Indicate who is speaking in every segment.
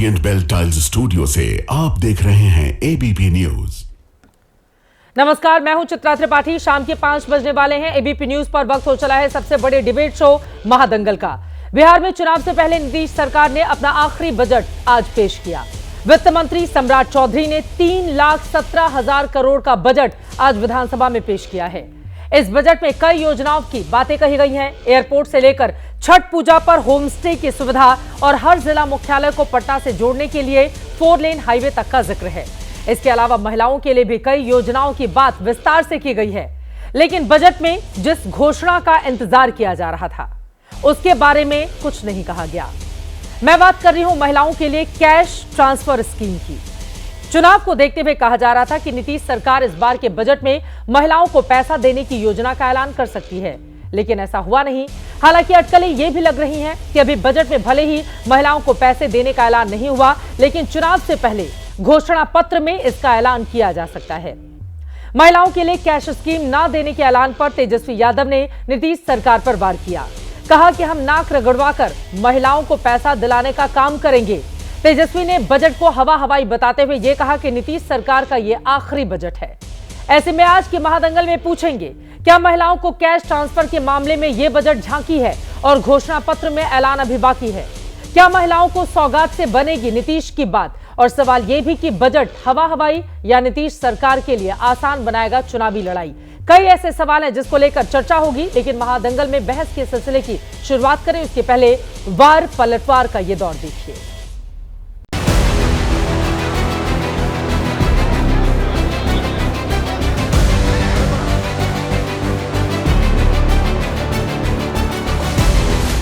Speaker 1: Orient bell tiles studio से आप देख रहे हैं एबीपी न्यूज।
Speaker 2: नमस्कार, मैं हूं चित्रा त्रिपाठी। शाम के 5 बजने वाले हैं। एबीपी न्यूज पर वक्त हो चला है सबसे बड़े डिबेट शो महादंगल का। बिहार में चुनाव से पहले नीतीश सरकार ने अपना आखिरी बजट आज पेश किया। वित्त मंत्री सम्राट चौधरी ने 3,17,000 करोड़ का बजट आज विधानसभा में पेश किया है। इस बजट में कई योजनाओं की बातें कही गई हैं। एयरपोर्ट से लेकर छठ पूजा पर होम स्टे की सुविधा और हर जिला मुख्यालय को पटना से जोड़ने के लिए 4 लेन हाईवे तक का जिक्र है। इसके अलावा महिलाओं के लिए भी कई योजनाओं की बात विस्तार से की गई है। लेकिन बजट में जिस घोषणा का इंतजार किया जा रहा था उसके बारे में कुछ नहीं कहा गया। मैं बात कर रही हूं महिलाओं के लिए कैश ट्रांसफर स्कीम की। चुनाव को देखते हुए कहा जा रहा था कि नीतीश सरकार इस बार के बजट में महिलाओं को पैसा देने की योजना का ऐलान कर सकती है, लेकिन ऐसा हुआ नहीं। हालांकि अटकलें ये भी लग रही हैं कि अभी बजट में भले ही महिलाओं को पैसे देने का ऐलान नहीं हुआ, लेकिन चुनाव से पहले घोषणा पत्र में इसका ऐलान किया जा सकता है। महिलाओं के लिए कैश स्कीम न देने के ऐलान पर तेजस्वी यादव ने नीतीश सरकार पर वार किया। कहा कि हम नाक रगड़वाकर महिलाओं को पैसा दिलाने का काम करेंगे। तेजस्वी ने बजट को हवा हवाई बताते हुए यह कहा कि नीतीश सरकार का यह आखिरी बजट है। ऐसे में आज के महादंगल में पूछेंगे, क्या महिलाओं को कैश ट्रांसफर के मामले में यह बजट झांकी है और घोषणा पत्र में ऐलान अभी बाकी है? क्या महिलाओं को सौगात से बनेगी नीतीश की बात? और सवाल यह भी कि बजट हवा हवाई या नीतीश सरकार के लिए आसान बनाएगा चुनावी लड़ाई? कई ऐसे सवाल हैं जिसको लेकर चर्चा होगी, लेकिन महादंगल में बहस के सिलसिले की शुरुआत करें उसके पहले वार पलटवार का यह दौर देखिए।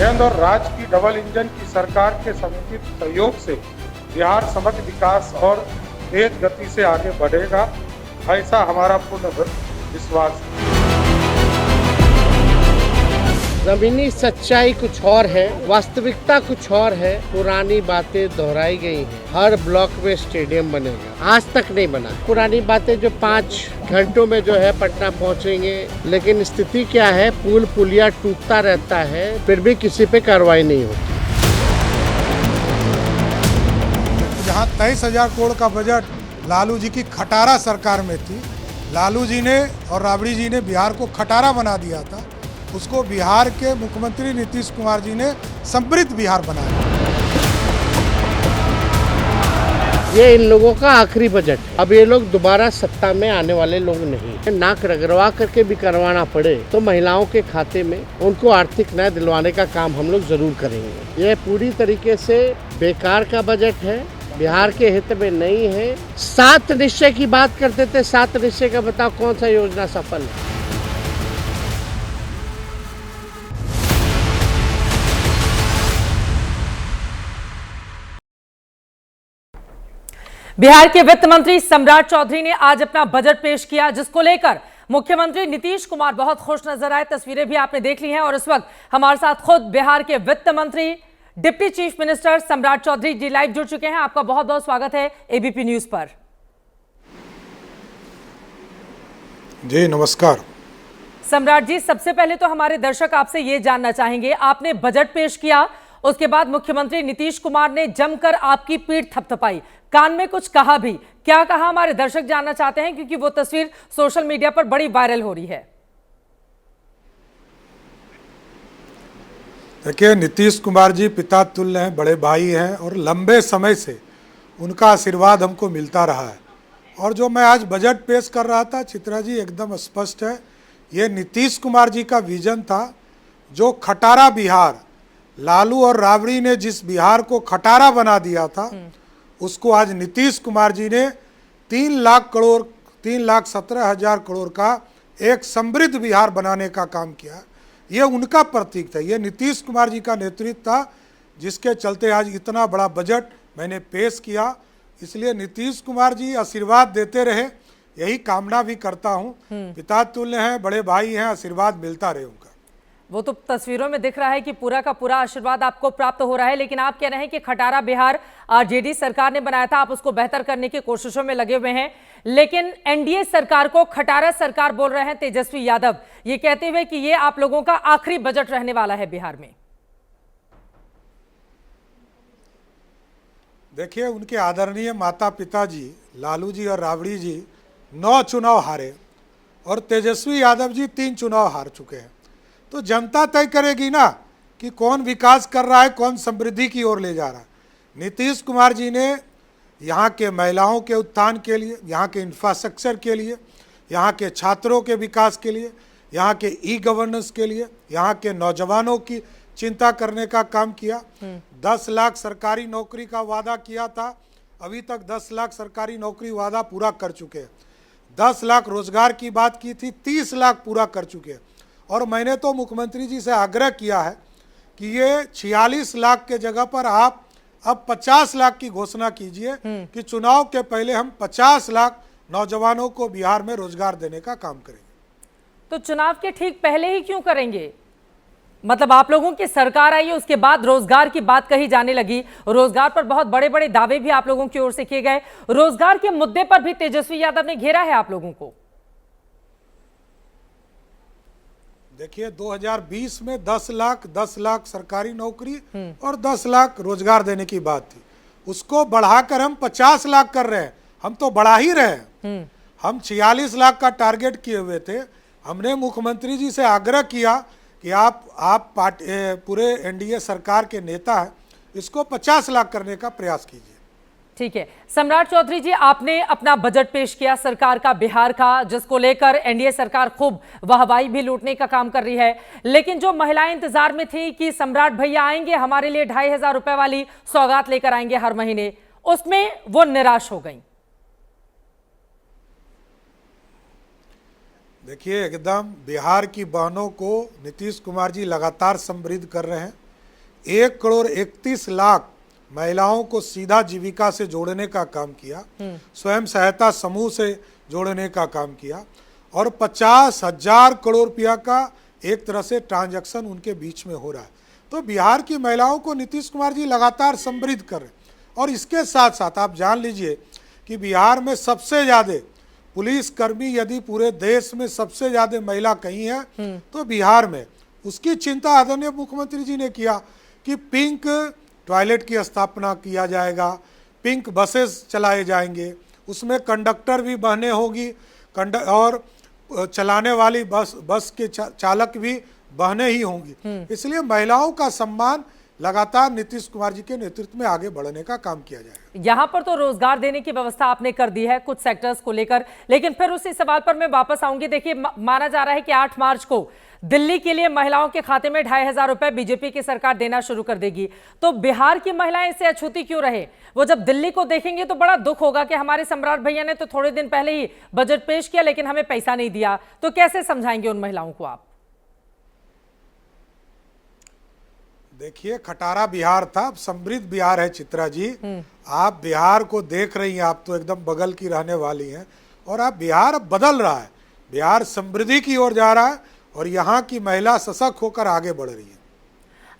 Speaker 3: केंद्र और राज्य की डबल इंजन की सरकार के समुचित सहयोग से बिहार समग्र विकास और तेज गति से आगे बढ़ेगा, ऐसा हमारा पूर्ण विश्वास है।
Speaker 4: जमीनी सच्चाई कुछ और है, वास्तविकता कुछ और है। पुरानी बातें दोहराई गई हैं। हर ब्लॉक में स्टेडियम बनेगा, आज तक नहीं बना। पुरानी बातें जो 5 घंटों में जो है पटना पहुंचेंगे, लेकिन स्थिति क्या है, पुल पुलिया टूटता रहता है, फिर भी किसी पे कार्रवाई नहीं होती।
Speaker 5: जहाँ 23,000 करोड़ का बजट लालू जी की खटारा सरकार में थी, लालू जी ने और राबड़ी जी ने बिहार को खटारा बना दिया था, उसको बिहार के मुख्यमंत्री नीतीश कुमार जी ने समृद्ध बिहार बनाया।
Speaker 4: ये इन लोगों का आखिरी बजट। अब ये लोग दोबारा सत्ता में आने वाले लोग नहीं। नाक रगड़वा करके भी करवाना पड़े तो महिलाओं के खाते में उनको आर्थिक न्याय दिलवाने का काम हम लोग जरूर करेंगे। ये पूरी तरीके से बेकार का बजट है, बिहार के हित में नहीं है। 7 निश्चय की बात करते थे, 7 निश्चय का बताओ कौन सा योजना सफल है?
Speaker 2: बिहार के वित्त मंत्री सम्राट चौधरी ने आज अपना बजट पेश किया, जिसको लेकर मुख्यमंत्री नीतीश कुमार बहुत खुश नजर आए। तस्वीरें भी आपने देख ली हैं और इस वक्त हमारे साथ खुद बिहार के वित्त मंत्री डिप्टी चीफ मिनिस्टर सम्राट चौधरी जी लाइव जुड़ चुके हैं। आपका बहुत बहुत स्वागत है एबीपी न्यूज पर।
Speaker 5: जी नमस्कार।
Speaker 2: सम्राट जी, सबसे पहले तो हमारे दर्शक आपसे ये जानना चाहेंगे, आपने बजट पेश किया, उसके बाद मुख्यमंत्री नीतीश कुमार ने जमकर आपकी पीठ थपथपाई, कान में कुछ कहा भी। क्या कहा, हमारे दर्शक जानना चाहते हैं, क्योंकि वो तस्वीर सोशल मीडिया पर बड़ी वायरल हो रही है।
Speaker 5: देखिए, नीतीश कुमार जी पिता तुल्य हैं, बड़े भाई हैं और लंबे समय से उनका आशीर्वाद हमको मिलता रहा है। और जो मैं आज बजट पेश कर रहा था चित्रा जी, एकदम स्पष्ट है, ये नीतीश कुमार जी का विजन था। जो खटारा बिहार, लालू और राबड़ी ने जिस बिहार को खटारा बना दिया था, उसको आज नीतीश कुमार जी ने 3,17,000 करोड़ का एक समृद्ध बिहार बनाने का काम किया। ये उनका प्रतीक था, ये नीतीश कुमार जी का नेतृत्व था, जिसके चलते आज इतना बड़ा बजट मैंने पेश किया। इसलिए नीतीश कुमार जी आशीर्वाद देते रहे, यही कामना भी करता हूँ। पिता तुल्य हैं, बड़े भाई हैं, आशीर्वाद मिलता रहे उनका।
Speaker 2: वो तो तस्वीरों में दिख रहा है कि पूरा का पूरा आशीर्वाद आपको प्राप्त हो रहा है, लेकिन आप कह रहे हैं कि खटारा बिहार आरजेडी सरकार ने बनाया था, आप उसको बेहतर करने की कोशिशों में लगे हुए हैं। लेकिन एनडीए सरकार को खटारा सरकार बोल रहे हैं तेजस्वी यादव, ये कहते हुए कि ये आप लोगों का आखिरी बजट रहने वाला है बिहार में।
Speaker 5: देखिए, उनके आदरणीय माता पिता जी लालू जी और राबड़ी जी 9 चुनाव हारे और तेजस्वी यादव जी 3 चुनाव हार चुके हैं। तो जनता तय करेगी ना कि कौन विकास कर रहा है, कौन समृद्धि की ओर ले जा रहा है। नीतीश कुमार जी ने यहाँ के महिलाओं के उत्थान के लिए, यहाँ के इंफ्रास्ट्रक्चर के लिए, यहाँ के छात्रों के विकास के लिए, यहाँ के ई गवर्नेंस के लिए, यहाँ के नौजवानों की चिंता करने का काम किया। 10 लाख सरकारी नौकरी का वादा किया था, अभी तक 10 लाख सरकारी नौकरी वादा पूरा कर चुके हैं। 10 लाख रोजगार की बात की थी, 30 लाख पूरा कर चुके हैं। और मैंने तो मुख्यमंत्री जी से आग्रह किया है कि ये 46 लाख के जगह पर आप अब 50 लाख की घोषणा कीजिए कि चुनाव के पहले हम 50 लाख नौजवानों को बिहार में रोजगार देने का काम करेंगे।
Speaker 2: तो चुनाव के ठीक पहले ही क्यों करेंगे? मतलब आप लोगों की सरकार आई, उसके बाद रोजगार की बात कही जाने लगी। रोजगार पर बहुत बड़े बड़े दावे भी आप लोगों की ओर से किए गए। रोजगार के मुद्दे पर भी तेजस्वी यादव ने घेरा है आप लोगों को।
Speaker 5: देखिए, 2020 में 10 लाख सरकारी नौकरी और 10 लाख रोजगार देने की बात थी। उसको बढ़ाकर हम 50 लाख कर रहे हैं। हम तो बढ़ा ही रहे हैं। हम 46 लाख का टारगेट किए हुए थे। हमने मुख्यमंत्री जी से आग्रह किया कि आप पूरे एनडीए सरकार के नेता हैं, इसको 50 लाख करने का प्रयास कीजिए।
Speaker 2: ठीक है, सम्राट चौधरी जी, आपने अपना बजट पेश किया सरकार का, बिहार का, जिसको लेकर एनडीए सरकार खूब वाहवाही भी लूटने का काम कर रही है। लेकिन जो महिलाएं इंतजार में थी कि सम्राट भैया आएंगे, हमारे लिए 2500 रुपए वाली सौगात लेकर आएंगे हर महीने, उसमें वो निराश हो गई।
Speaker 5: देखिए, एकदम बिहार की बहनों को नीतीश कुमार जी लगातार समृद्ध कर रहे हैं। 1,31,00,000 महिलाओं को सीधा जीविका से जोड़ने का काम किया, स्वयं सहायता समूह से जोड़ने का काम किया और 50,000 करोड़ रुपया का एक तरह से ट्रांजैक्शन उनके बीच में हो रहा है। तो बिहार की महिलाओं को नीतीश कुमार जी लगातार समृद्ध कर रहे हैं। और इसके साथ साथ आप जान लीजिए कि बिहार में सबसे ज़्यादा पुलिसकर्मी, यदि पूरे देश में सबसे ज़्यादा महिला कहीं है तो बिहार में। उसकी चिंता आदरणीय मुख्यमंत्री जी ने किया कि पिंक टॉयलेट की स्थापना किया जाएगा, पिंक बसेस चलाए जाएंगे, उसमें कंडक्टर भी बहनें होगी और चलाने वाली बस के चालक भी बहनें ही होंगी। इसलिए महिलाओं का सम्मान लगातार नीतीश कुमार जी के नेतृत्व में आगे बढ़ने का काम किया जाएगा।
Speaker 2: यहां पर तो रोजगार देने की व्यवस्था आपने कर दी है कुछ सेक्टर्स को लेकर, लेकिन फिर उसी सवाल पर मैं वापस आऊंगी। देखिए, माना जा रहा है कि 8 मार्च को दिल्ली के लिए महिलाओं के खाते में 2500 रुपए बीजेपी की सरकार देना शुरू कर देगी। तो बिहार की महिलाएं इससे अछूती क्यों रहे? वो जब दिल्ली को देखेंगे तो बड़ा दुख होगा कि हमारे सम्राट भैया ने तो थोड़े दिन पहले ही बजट पेश किया लेकिन हमें पैसा नहीं दिया। तो कैसे समझाएंगे उन महिलाओं को आप?
Speaker 5: देखिए, खटारा बिहार था, अब समृद्ध बिहार है। चित्रा जी, आप बिहार को देख रही हैं, आप तो एकदम बगल की रहने वाली हैं और आप बिहार अब बदल रहा है। बिहार समृद्धि की ओर जा रहा है और यहाँ की महिला सशक्त होकर आगे बढ़ रही है।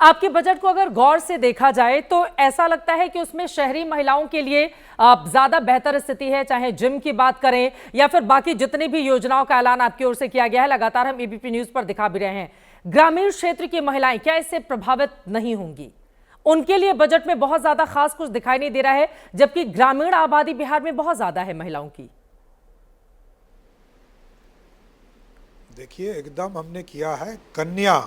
Speaker 2: आपके बजट को अगर गौर से देखा जाए तो ऐसा लगता है कि उसमें शहरी महिलाओं के लिए ज्यादा बेहतर स्थिति है, चाहे जिम की बात करें या फिर बाकी जितनी भी योजनाओं का ऐलान आपकी ओर से किया गया है, लगातार हम एबीपी न्यूज पर दिखा भी रहे हैं। ग्रामीण क्षेत्र की महिलाएं क्या इससे प्रभावित नहीं होंगी? उनके लिए बजट में बहुत ज्यादा खास कुछ दिखाई नहीं दे रहा है, जबकि ग्रामीण आबादी बिहार में बहुत ज्यादा है महिलाओं की।
Speaker 5: देखिए, एकदम हमने किया है कन्या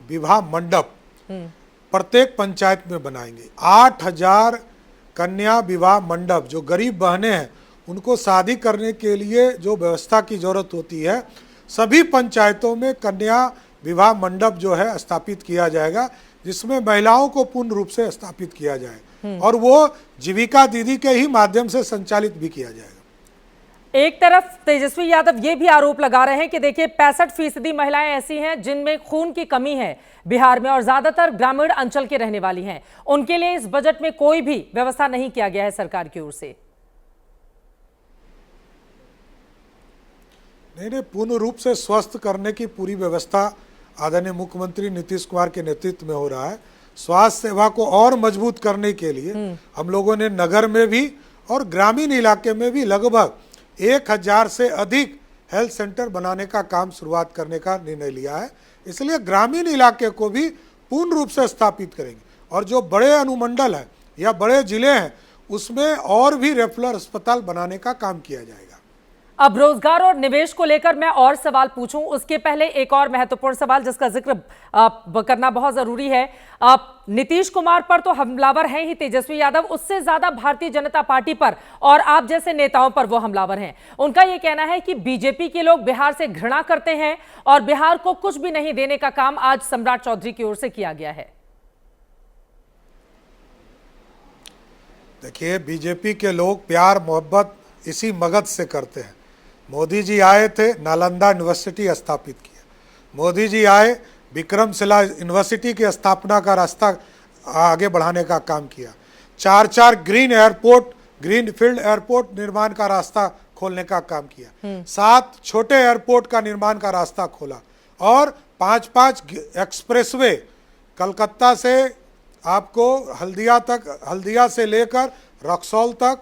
Speaker 5: विवाह मंडप प्रत्येक पंचायत में बनाएंगे। 8000 कन्या विवाह मंडप, जो गरीब बहनें हैं उनको शादी करने के लिए जो व्यवस्था की जरूरत होती है, सभी पंचायतों में कन्या विवाह मंडप जो है स्थापित किया जाएगा, जिसमें महिलाओं को पूर्ण रूप से स्थापित किया जाए और वो जीविका दीदी के ही माध्यम से संचालित भी किया जाएगा।
Speaker 2: एक तरफ तेजस्वी यादव ये भी आरोप लगा रहे हैं कि देखिए 65% महिलाएं ऐसी हैं जिनमें खून की कमी है बिहार में और ज्यादातर ग्रामीण अंचल के रहने वाली हैं। उनके लिए इस बजट में कोई भी व्यवस्था नहीं किया गया है सरकार की ओर से।
Speaker 5: नहीं, पूर्ण रूप से स्वस्थ करने की पूरी व्यवस्था आदरणीय मुख्यमंत्री नीतीश कुमार के नेतृत्व में हो रहा है। स्वास्थ्य सेवा को और मजबूत करने के लिए हम लोगों ने नगर में भी और ग्रामीण इलाके में भी लगभग 1000 से अधिक हेल्थ सेंटर बनाने का काम शुरुआत करने का निर्णय लिया है। इसलिए ग्रामीण इलाके को भी पूर्ण रूप से स्थापित करेंगे और जो बड़े अनुमंडल हैं या बड़े जिले हैं उसमें और भी रेफरल अस्पताल बनाने का काम किया जाएगा।
Speaker 2: अब रोजगार और निवेश को लेकर मैं और सवाल पूछूं, उसके पहले एक और महत्वपूर्ण सवाल जिसका जिक्र करना बहुत जरूरी है। नीतीश कुमार पर तो हमलावर हैं ही तेजस्वी यादव, उससे ज्यादा भारतीय जनता पार्टी पर और आप जैसे नेताओं पर वो हमलावर हैं। उनका यह कहना है कि बीजेपी के लोग बिहार से घृणा करते हैं और बिहार को कुछ भी नहीं देने का काम आज सम्राट चौधरी की ओर से किया गया है।
Speaker 5: देखिए, बीजेपी के लोग प्यार मोहब्बत इसी मगध से करते हैं। मोदी जी आए थे, नालंदा यूनिवर्सिटी स्थापित किया। मोदी जी आए, विक्रमशिला यूनिवर्सिटी की स्थापना का रास्ता आगे बढ़ाने का काम किया। 4 green airport, green field airport निर्माण का रास्ता खोलने का काम किया। 7 छोटे एयरपोर्ट का निर्माण का रास्ता खोला और 5 एक्सप्रेसवे, कलकत्ता से आपको हल्दिया से लेकर रक्सौल तक,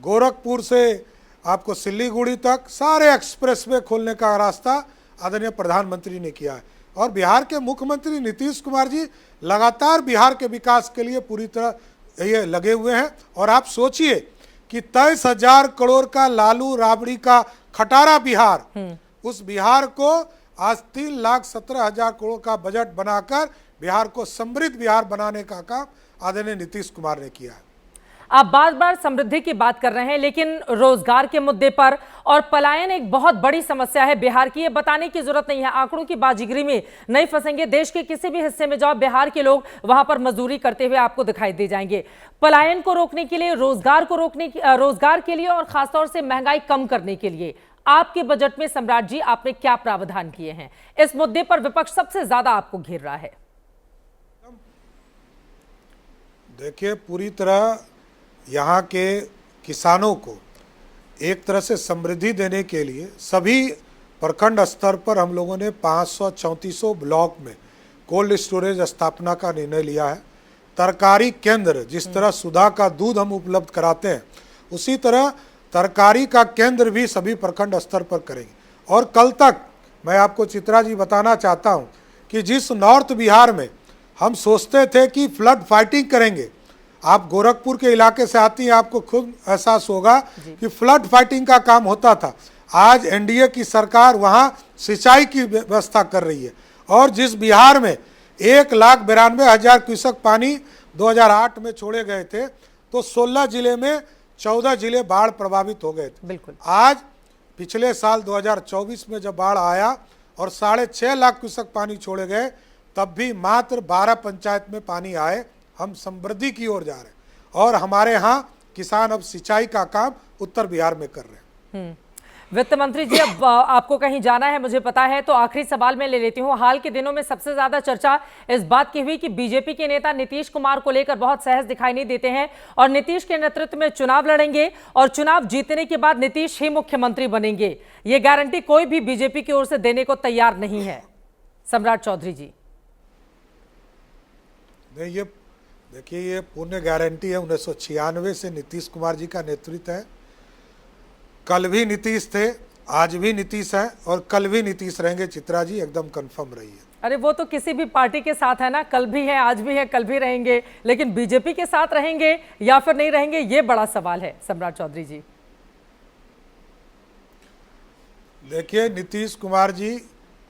Speaker 5: गोरखपुर से आपको सिल्लीगुड़ी तक सारे एक्सप्रेसवे खोलने का रास्ता आदरणीय प्रधानमंत्री ने किया है। और बिहार के मुख्यमंत्री नीतीश कुमार जी लगातार बिहार के विकास के लिए पूरी तरह ये लगे हुए हैं। और आप सोचिए कि 23,000 करोड़ का लालू राबड़ी का खटारा बिहार, उस बिहार को आज 3,17,000 करोड़ का बजट बनाकर बिहार को समृद्ध बिहार बनाने का काम आदरणीय नीतीश कुमार ने किया है।
Speaker 2: आप बार बार समृद्धि की बात कर रहे हैं, लेकिन रोजगार के मुद्दे पर और पलायन एक बहुत बड़ी समस्या है बिहार की। ये बताने की जरूरत नहीं है, आंकड़ों की बाजीगरी में नहीं फंसेंगे। देश के किसी भी हिस्से में जाओ, बिहार के लोग वहां पर मजदूरी करते हुए आपको दिखाई दे जाएंगे। पलायन को रोकने के लिए, रोजगार के लिए और खासतौर से महंगाई कम करने के लिए आपके बजट में सम्राट जी आपने क्या प्रावधान किए हैं? इस मुद्दे पर विपक्ष सबसे ज्यादा आपको घेर रहा है।
Speaker 5: देखिए, पूरी तरह यहाँ के किसानों को एक तरह से समृद्धि देने के लिए सभी प्रखंड स्तर पर हम लोगों ने 534 ब्लॉक में कोल्ड स्टोरेज स्थापना का निर्णय लिया है। तरकारी केंद्र, जिस तरह सुधा का दूध हम उपलब्ध कराते हैं, उसी तरह तरकारी का केंद्र भी सभी प्रखंड स्तर पर करेंगे। और कल तक मैं आपको चित्रा जी बताना चाहता हूँ कि जिस नॉर्थ बिहार में हम सोचते थे कि फ्लड फाइटिंग करेंगे, आप गोरखपुर के इलाके से आती हैं, आपको खुद एहसास होगा कि फ्लड फाइटिंग का काम होता था। आज एनडीए की सरकार वहां सिंचाई की व्यवस्था कर रही है। और जिस बिहार में 1,92,000 क्यूसेक पानी 2008 में छोड़े गए थे, तो 16 जिले में 14 जिले बाढ़ प्रभावित हो गए थे।
Speaker 2: बिल्कुल।
Speaker 5: आज पिछले साल 2024 में जब बाढ़ आया और 6.5 लाख क्यूसेक पानी छोड़े गए, तब भी मात्र 12 पंचायत में पानी आए। हम समृद्धि की ओर जा रहे हैं और हमारे यहाँ किसान अब सिंचाई का काम उत्तर बिहार में कर रहे हैं।
Speaker 2: वित्त मंत्री जी, अब आपको कहीं जाना है मुझे पता है, तो आखिरी सवाल मैं ले लेती हूँ। हाल के दिनों में सबसे ज्यादा चर्चा इस बात की हुई कि बीजेपी के नेता नीतीश कुमार को लेकर बहुत सहज दिखाई नहीं देते हैं और नीतीश के नेतृत्व में चुनाव लड़ेंगे और चुनाव जीतने के बाद नीतीश ही मुख्यमंत्री बनेंगे। ये गारंटी कोई भी बीजेपी की ओर से देने को तैयार नहीं है। सम्राट चौधरी जी,
Speaker 5: नहीं, ये देखिए, ये पूर्ण गारंटी है। 1996 से नीतीश कुमार जी का नेतृत्व है। कल भी नीतीश थे, आज भी नीतीश हैं और कल भी नीतीश रहेंगे। चित्रा जी, एकदम कंफर्म रही है।
Speaker 2: अरे वो तो किसी भी पार्टी के साथ है ना, कल भी है, आज भी है, कल भी रहेंगे, लेकिन बीजेपी के साथ रहेंगे या फिर नहीं रहेंगे, ये बड़ा सवाल है। सम्राट चौधरी जी,
Speaker 5: देखिए, नीतीश कुमार जी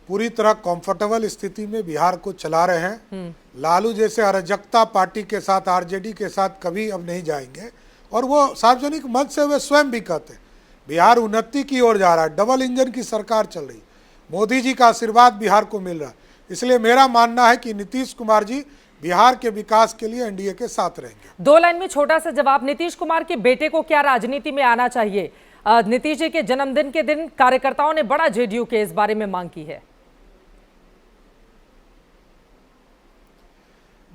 Speaker 5: पूरी तरह कंफर्टेबल स्थिति में बिहार को चला रहे हैं। लालू जैसे अराजकता पार्टी के साथ, आरजेडी के साथ कभी अब नहीं जाएंगे। और वो सार्वजनिक मंच से वे स्वयं भी कहते हैं बिहार उन्नति की ओर जा रहा है, डबल इंजन की सरकार चल रही, मोदी जी का आशीर्वाद बिहार को मिल रहा है। इसलिए मेरा मानना है कि नीतीश कुमार जी बिहार के विकास के लिए एनडीए के साथ रहेंगे।
Speaker 2: 2 लाइन में छोटा सा जवाब, नीतीश कुमार के बेटे को क्या राजनीति में आना चाहिए? नीतीश जी के जन्मदिन के दिन कार्यकर्ताओं ने बड़ा जेडीयू के इस बारे में मांग की है।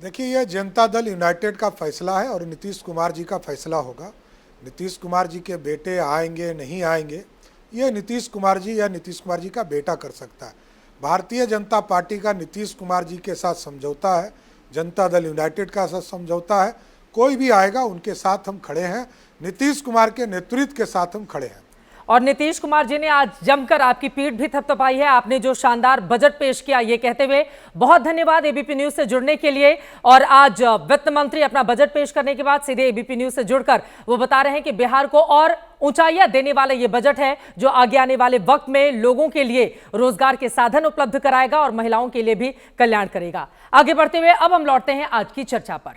Speaker 5: देखिए, यह जनता दल यूनाइटेड का फैसला है और नीतीश कुमार जी का फैसला होगा। नीतीश कुमार जी के बेटे आएंगे नहीं आएंगे, ये नीतीश कुमार जी या नीतीश कुमार जी का बेटा कर सकता है। भारतीय जनता पार्टी का नीतीश कुमार जी के साथ समझौता है, जनता दल यूनाइटेड का साथ समझौता है। कोई भी आएगा उनके साथ हम खड़े हैं, नीतीश कुमार के नेतृत्व के साथ हम खड़े हैं।
Speaker 2: और नीतीश कुमार जी ने आज जमकर आपकी पीठ भी थपथपाई है। आपने जो शानदार बजट पेश किया, ये कहते हुए बहुत धन्यवाद एबीपी न्यूज से जुड़ने के लिए। और आज वित्त मंत्री अपना बजट पेश करने के बाद सीधे एबीपी न्यूज से जुड़कर वो बता रहे हैं कि बिहार को और ऊंचाइयां देने वाला ये बजट है, जो आगे आने वाले वक्त में लोगों के लिए रोजगार के साधन उपलब्ध कराएगा और महिलाओं के लिए भी कल्याण करेगा। आगे बढ़ते हुए अब हम लौटते हैं आज की चर्चा पर,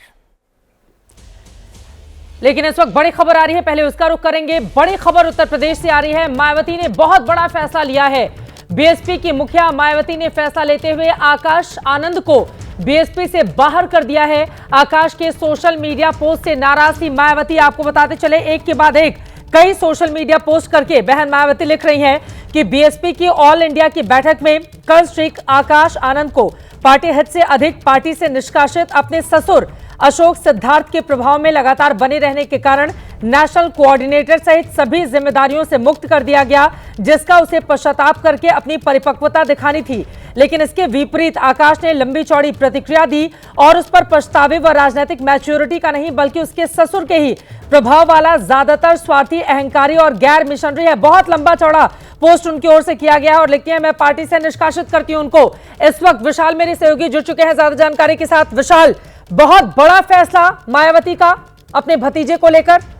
Speaker 2: लेकिन इस वक्त बड़ी खबर आ रही है, पहले उसका रुख करेंगे। बड़ी खबर उत्तर प्रदेश से आ रही है। मायावती ने बहुत बड़ा फैसला लिया है। बीएसपी की मुखिया मायावती ने फैसला लेते हुए आकाश आनंद को बीएसपी से बाहर कर दिया है। आकाश के सोशल मीडिया पोस्ट से नाराज थी मायावती। आपको बताते चले, एक के बाद एक कई सोशल मीडिया पोस्ट करके बहन मायावती लिख रही हैं कि बीएसपी की ऑल इंडिया की बैठक में कल स्ट्रीक आकाश आनंद को पार्टी हित से अधिक पार्टी से निष्कासित, अपने ससुर अशोक सिद्धार्थ के प्रभाव में लगातार बने रहने के कारण नेशनल कोऑर्डिनेटर सहित सभी जिम्मेदारियों से मुक्त कर दिया गया, जिसका उसे पश्चाताप करके अपनी परिपक्वता दिखानी थी। लेकिन इसके विपरीत आकाश ने लंबी चौड़ी प्रतिक्रिया दी और उस पर पछतावे व राजनीतिक मैच्योरिटी का नहीं बल्कि उसके ससुर के ही प्रभाव वाला ज्यादातर स्वार्थी, अहंकारी और गैर मिशनरी है। बहुत लंबा चौड़ा पोस्ट उनकी ओर से किया गया है और लिखती है, मैं पार्टी से निष्कासित करती हूं उनको। इस वक्त विशाल मेरे सहयोगी जुड़ चुके हैं ज्यादा जानकारी के साथ। विशाल, बहुत बड़ा फैसला मायावती का अपने भतीजे को लेकर।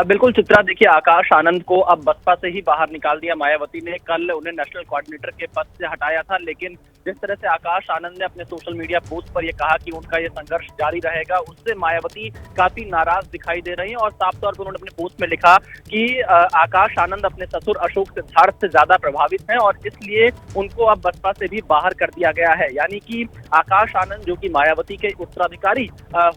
Speaker 6: बिल्कुल चित्रा, देखिए आकाश आनंद को अब बसपा से ही बाहर निकाल दिया मायावती ने। कल उन्हें नेशनल कोऑर्डिनेटर के पद से हटाया था, लेकिन जिस तरह से आकाश आनंद ने अपने सोशल मीडिया पोस्ट पर यह कहा कि उनका यह संघर्ष जारी रहेगा, उससे मायावती काफी नाराज दिखाई दे रही हैं। और साफ तौर पर उन्होंने अपने पोस्ट में लिखा कि आकाश आनंद अपने ससुर अशोक सिद्धार्थ से ज्यादा प्रभावित हैं और इसलिए उनको अब बसपा से भी बाहर कर दिया गया है। यानी कि आकाश आनंद, जो कि मायावती के उत्तराधिकारी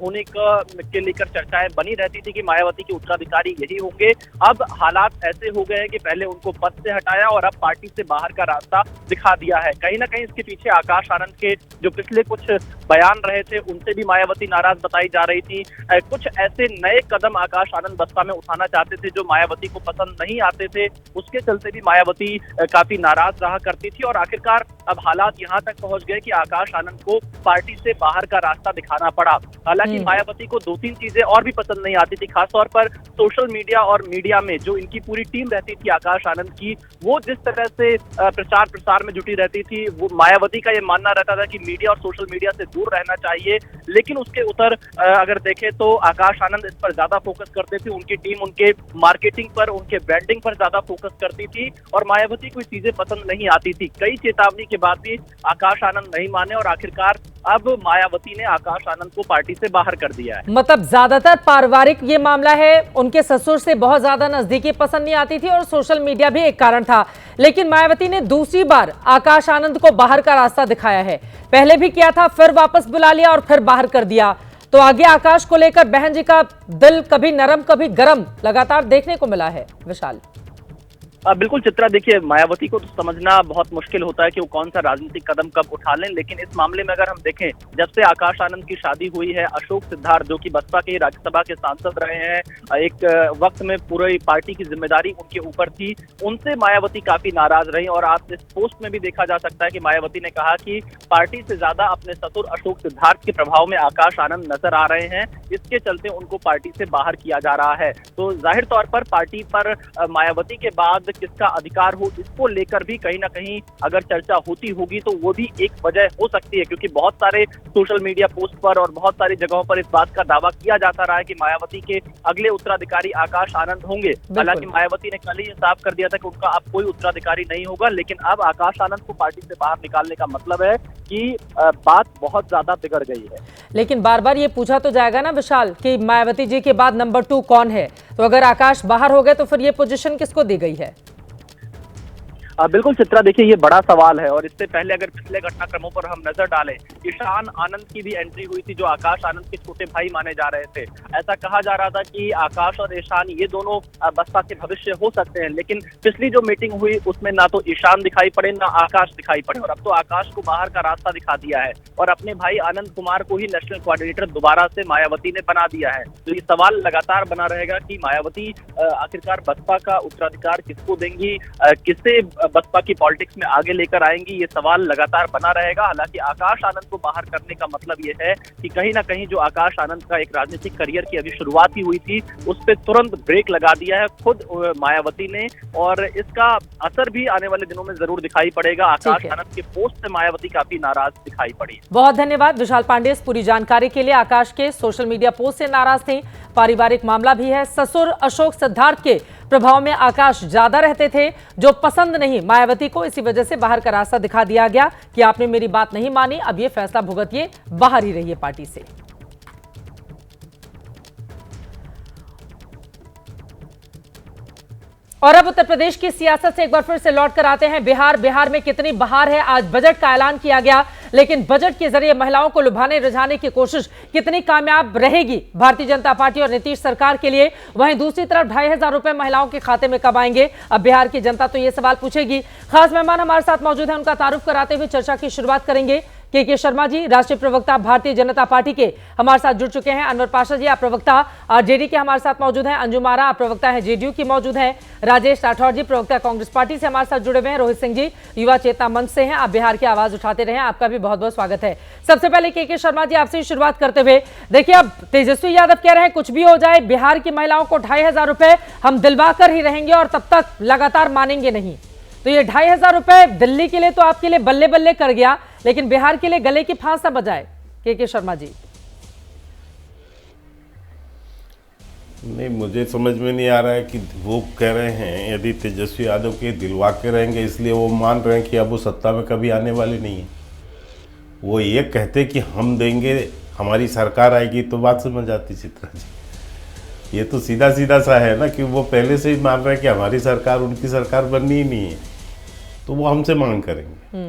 Speaker 6: होने के लेकर चर्चाएं बनी रहती थी कि मायावती के उत्तराधिकारी यही होंगे, अब हालात ऐसे हो गए हैं कि पहले उनको पद से हटाया और अब पार्टी से बाहर का रास्ता दिखा दिया है। कहीं ना कहीं इसके पीछे आकाश आनंद के जो पिछले कुछ बयान रहे थे, उनसे भी मायावती नाराज बताई जा रही थी। कुछ ऐसे नए कदम आकाश आनंद बसपा में उठाना चाहते थे जो मायावती को पसंद नहीं आते थे, उसके चलते भी मायावती काफी नाराज रहा करती थी। और आखिरकार अब हालात यहाँ तक पहुंच गए कि आकाश आनंद को पार्टी से बाहर का रास्ता दिखाना पड़ा। हालांकि मायावती को 2-3 चीजें और भी पसंद नहीं आती थी, खासतौर पर सोशल मीडिया और मीडिया में जो इनकी पूरी टीम रहती थी आकाश आनंद की, वो जिस तरह से प्रचार प्रसार में जुटी रहती थी, वो मायावती का ये मानना रहता था कि मीडिया और सोशल मीडिया से दूर रहना चाहिए। लेकिन उसके उतर अगर देखें तो आकाश आनंद इस पर ज्यादा फोकस करते थे। उनकी टीम उनके मार्केटिंग पर, उनके ब्रांडिंग पर ज्यादा फोकस करती थी और मायावती को चीजें पसंद नहीं आती थी। कई चेतावनी के बाद भी आकाश आनंद नहीं माने और आखिरकार अब मायावती ने आकाश आनंद को पार्टी से बाहर कर दिया है।
Speaker 2: मतलब ज्यादातर पारिवारिक ये मामला है, उनके ससुर से बहुत ज्यादा नजदीकी पसंद नहीं आती थी और सोशल मीडिया भी एक कारण था। लेकिन मायावती ने दूसरी बार आकाश आनंद को बाहर का रास्ता दिखाया है। पहले भी किया था, फिर वापस बुला लिया और फिर बाहर कर दिया। तो आगे आकाश को लेकर बहन जी का दिल कभी नरम कभी गरम लगातार देखने को मिला है। विशाल,
Speaker 6: बिल्कुल चित्रा, देखिए मायावती को तो समझना बहुत मुश्किल होता है कि वो कौन सा राजनीतिक कदम कब उठा लें, लेकिन इस मामले में अगर हम देखें, जब से आकाश आनंद की शादी हुई है, अशोक सिद्धार्थ जो कि बसपा के राज्यसभा के सांसद रहे हैं, एक वक्त में पूरी पार्टी की जिम्मेदारी उनके ऊपर थी, उनसे मायावती काफी नाराज रही। और आज इस पोस्ट में भी देखा जा सकता है कि मायावती ने कहा कि पार्टी से ज्यादा अपने ससुर अशोक सिद्धार्थ के प्रभाव में आकाश आनंद नजर आ रहे हैं, इसके चलते उनको पार्टी से बाहर किया जा रहा है। तो जाहिर तौर पर पार्टी पर मायावती के बाद किसका अधिकार हो, इसको लेकर भी कहीं ना कहीं अगर चर्चा होती होगी तो वो भी एक वजह हो सकती है, क्योंकि बहुत सारे सोशल मीडिया पोस्ट पर और बहुत सारी जगहों पर इस बात का दावा किया जाता रहा है कि मायावती के अगले उत्तराधिकारी आकाश आनंद होंगे। हालांकि मायावती ने कल ही साफ कर दिया था कि उनका अब कोई उत्तराधिकारी नहीं होगा, लेकिन अब आकाश आनंद को पार्टी से बाहर निकालने का मतलब है कि बात बहुत ज्यादा बिगड़ गई है।
Speaker 2: लेकिन बार बार ये पूछा तो जाएगा ना विशाल कि मायावती जी के बाद नंबर 2 कौन है? तो अगर आकाश बाहर हो गए तो फिर ये पोजीशन किसको दी गई है?
Speaker 6: बिल्कुल चित्रा, देखिए ये बड़ा सवाल है और इससे पहले अगर पिछले घटनाक्रमों पर हम नजर डालें, ईशान आनंद की भी एंट्री हुई थी जो आकाश आनंद के छोटे भाई माने जा रहे थे। ऐसा कहा जा रहा था कि आकाश और ईशान ये दोनों बसपा के भविष्य हो सकते हैं, लेकिन पिछली जो मीटिंग हुई उसमें ना तो ईशान दिखाई पड़े ना आकाश दिखाई पड़े और अब तो आकाश को बाहर का रास्ता दिखा दिया है और अपने भाई आनंद कुमार को ही नेशनल कोऑर्डिनेटर दोबारा से मायावती ने बना दिया है। तो ये सवाल लगातार बना रहेगा कि मायावती आखिरकार बसपा का उत्तराधिकार किसको देंगी, किसे बसपा की पॉलिटिक्स में आगे लेकर आएंगी, ये सवाल लगातार बना रहेगा। हालांकि आकाश आनंद को बाहर करने का मतलब ये है कि कहीं ना कहीं जो आकाश आनंद का एक राजनीतिक करियर की अभी शुरुआत ही हुई थी, उस पर तुरंत ब्रेक लगा दिया है खुद मायावती ने, और इसका असर भी आने वाले दिनों में जरूर दिखाई पड़ेगा। आकाश आनंद के पोस्ट से मायावती काफी नाराज दिखाई पड़ी।
Speaker 2: बहुत धन्यवाद विशाल पांडे इस पूरी जानकारी के लिए। आकाश के सोशल मीडिया पोस्ट से नाराज थी, पारिवारिक मामला भी है। ससुर अशोक सिद्धार्थ के प्रभाव में आकाश ज्यादा रहते थे, जो पसंद नहीं मायावती को, इसी वजह से बाहर का रास्ता दिखा दिया गया कि आपने मेरी बात नहीं मानी, अब ये फैसला भुगतिए, बाहर ही रहिए पार्टी से। और अब उत्तर प्रदेश की सियासत से एक बार फिर से लौट कर आते हैं। बिहार में कितनी बहार है। आज बजट का ऐलान किया गया, लेकिन बजट के जरिए महिलाओं को लुभाने रिझाने की कोशिश कितनी कामयाब रहेगी भारतीय जनता पार्टी और नीतीश सरकार के लिए। वहीं दूसरी तरफ 2500 रुपए महिलाओं के खाते में कब आएंगे, अब बिहार की जनता तो ये सवाल पूछेगी। खास मेहमान हमारे साथ मौजूद हैं, उनका तारुफ कराते हुए चर्चा की शुरुआत करेंगे। के शर्मा जी, राष्ट्रीय प्रवक्ता भारतीय जनता पार्टी के, हमारे साथ जुड़ चुके हैं। अनवर पाशा जी, आप प्रवक्ता आरजेडी के हमारे साथ मौजूद हैं। अंजुम आरा, आप प्रवक्ता हैं जेडीयू की मौजूद हैं। राजेश राठौर जी, प्रवक्ता कांग्रेस पार्टी से हमारे साथ जुड़े हुए हैं। रोहित सिंह जी, युवा चेतना मंच से हैं। आप बिहार की आवाज उठाते रहे, आपका भी बहुत बहुत स्वागत है। सबसे पहले के शर्मा जी, आपसे शुरुआत करते हुए, देखिए अब तेजस्वी यादव कह रहे हैं कुछ भी हो जाए, बिहार की महिलाओं को 2500 रुपए हम दिलवा कर ही रहेंगे और तब तक लगातार मानेंगे नहीं। तो ये 2500 रुपए दिल्ली के लिए तो आपके लिए बल्ले बल्ले कर गया, लेकिन बिहार के लिए गले की फांस ना बजाए। के शर्मा जी,
Speaker 7: नहीं, मुझे समझ में नहीं आ रहा है कि वो कह रहे हैं यदि तेजस्वी यादव के दिलवा के रहेंगे इसलिए वो मान रहे हैं कि अब वो सत्ता में कभी आने वाले नहीं है। वो ये कहते कि हम देंगे, हमारी सरकार आएगी, तो बात समझ आती चित्रा जी। ये तो सीधा सीधा सा है ना कि वो पहले से ही मान रहे हैं कि हमारी सरकार, उनकी सरकार बननी ही नहीं है, तो वो हमसे मांग करेंगे।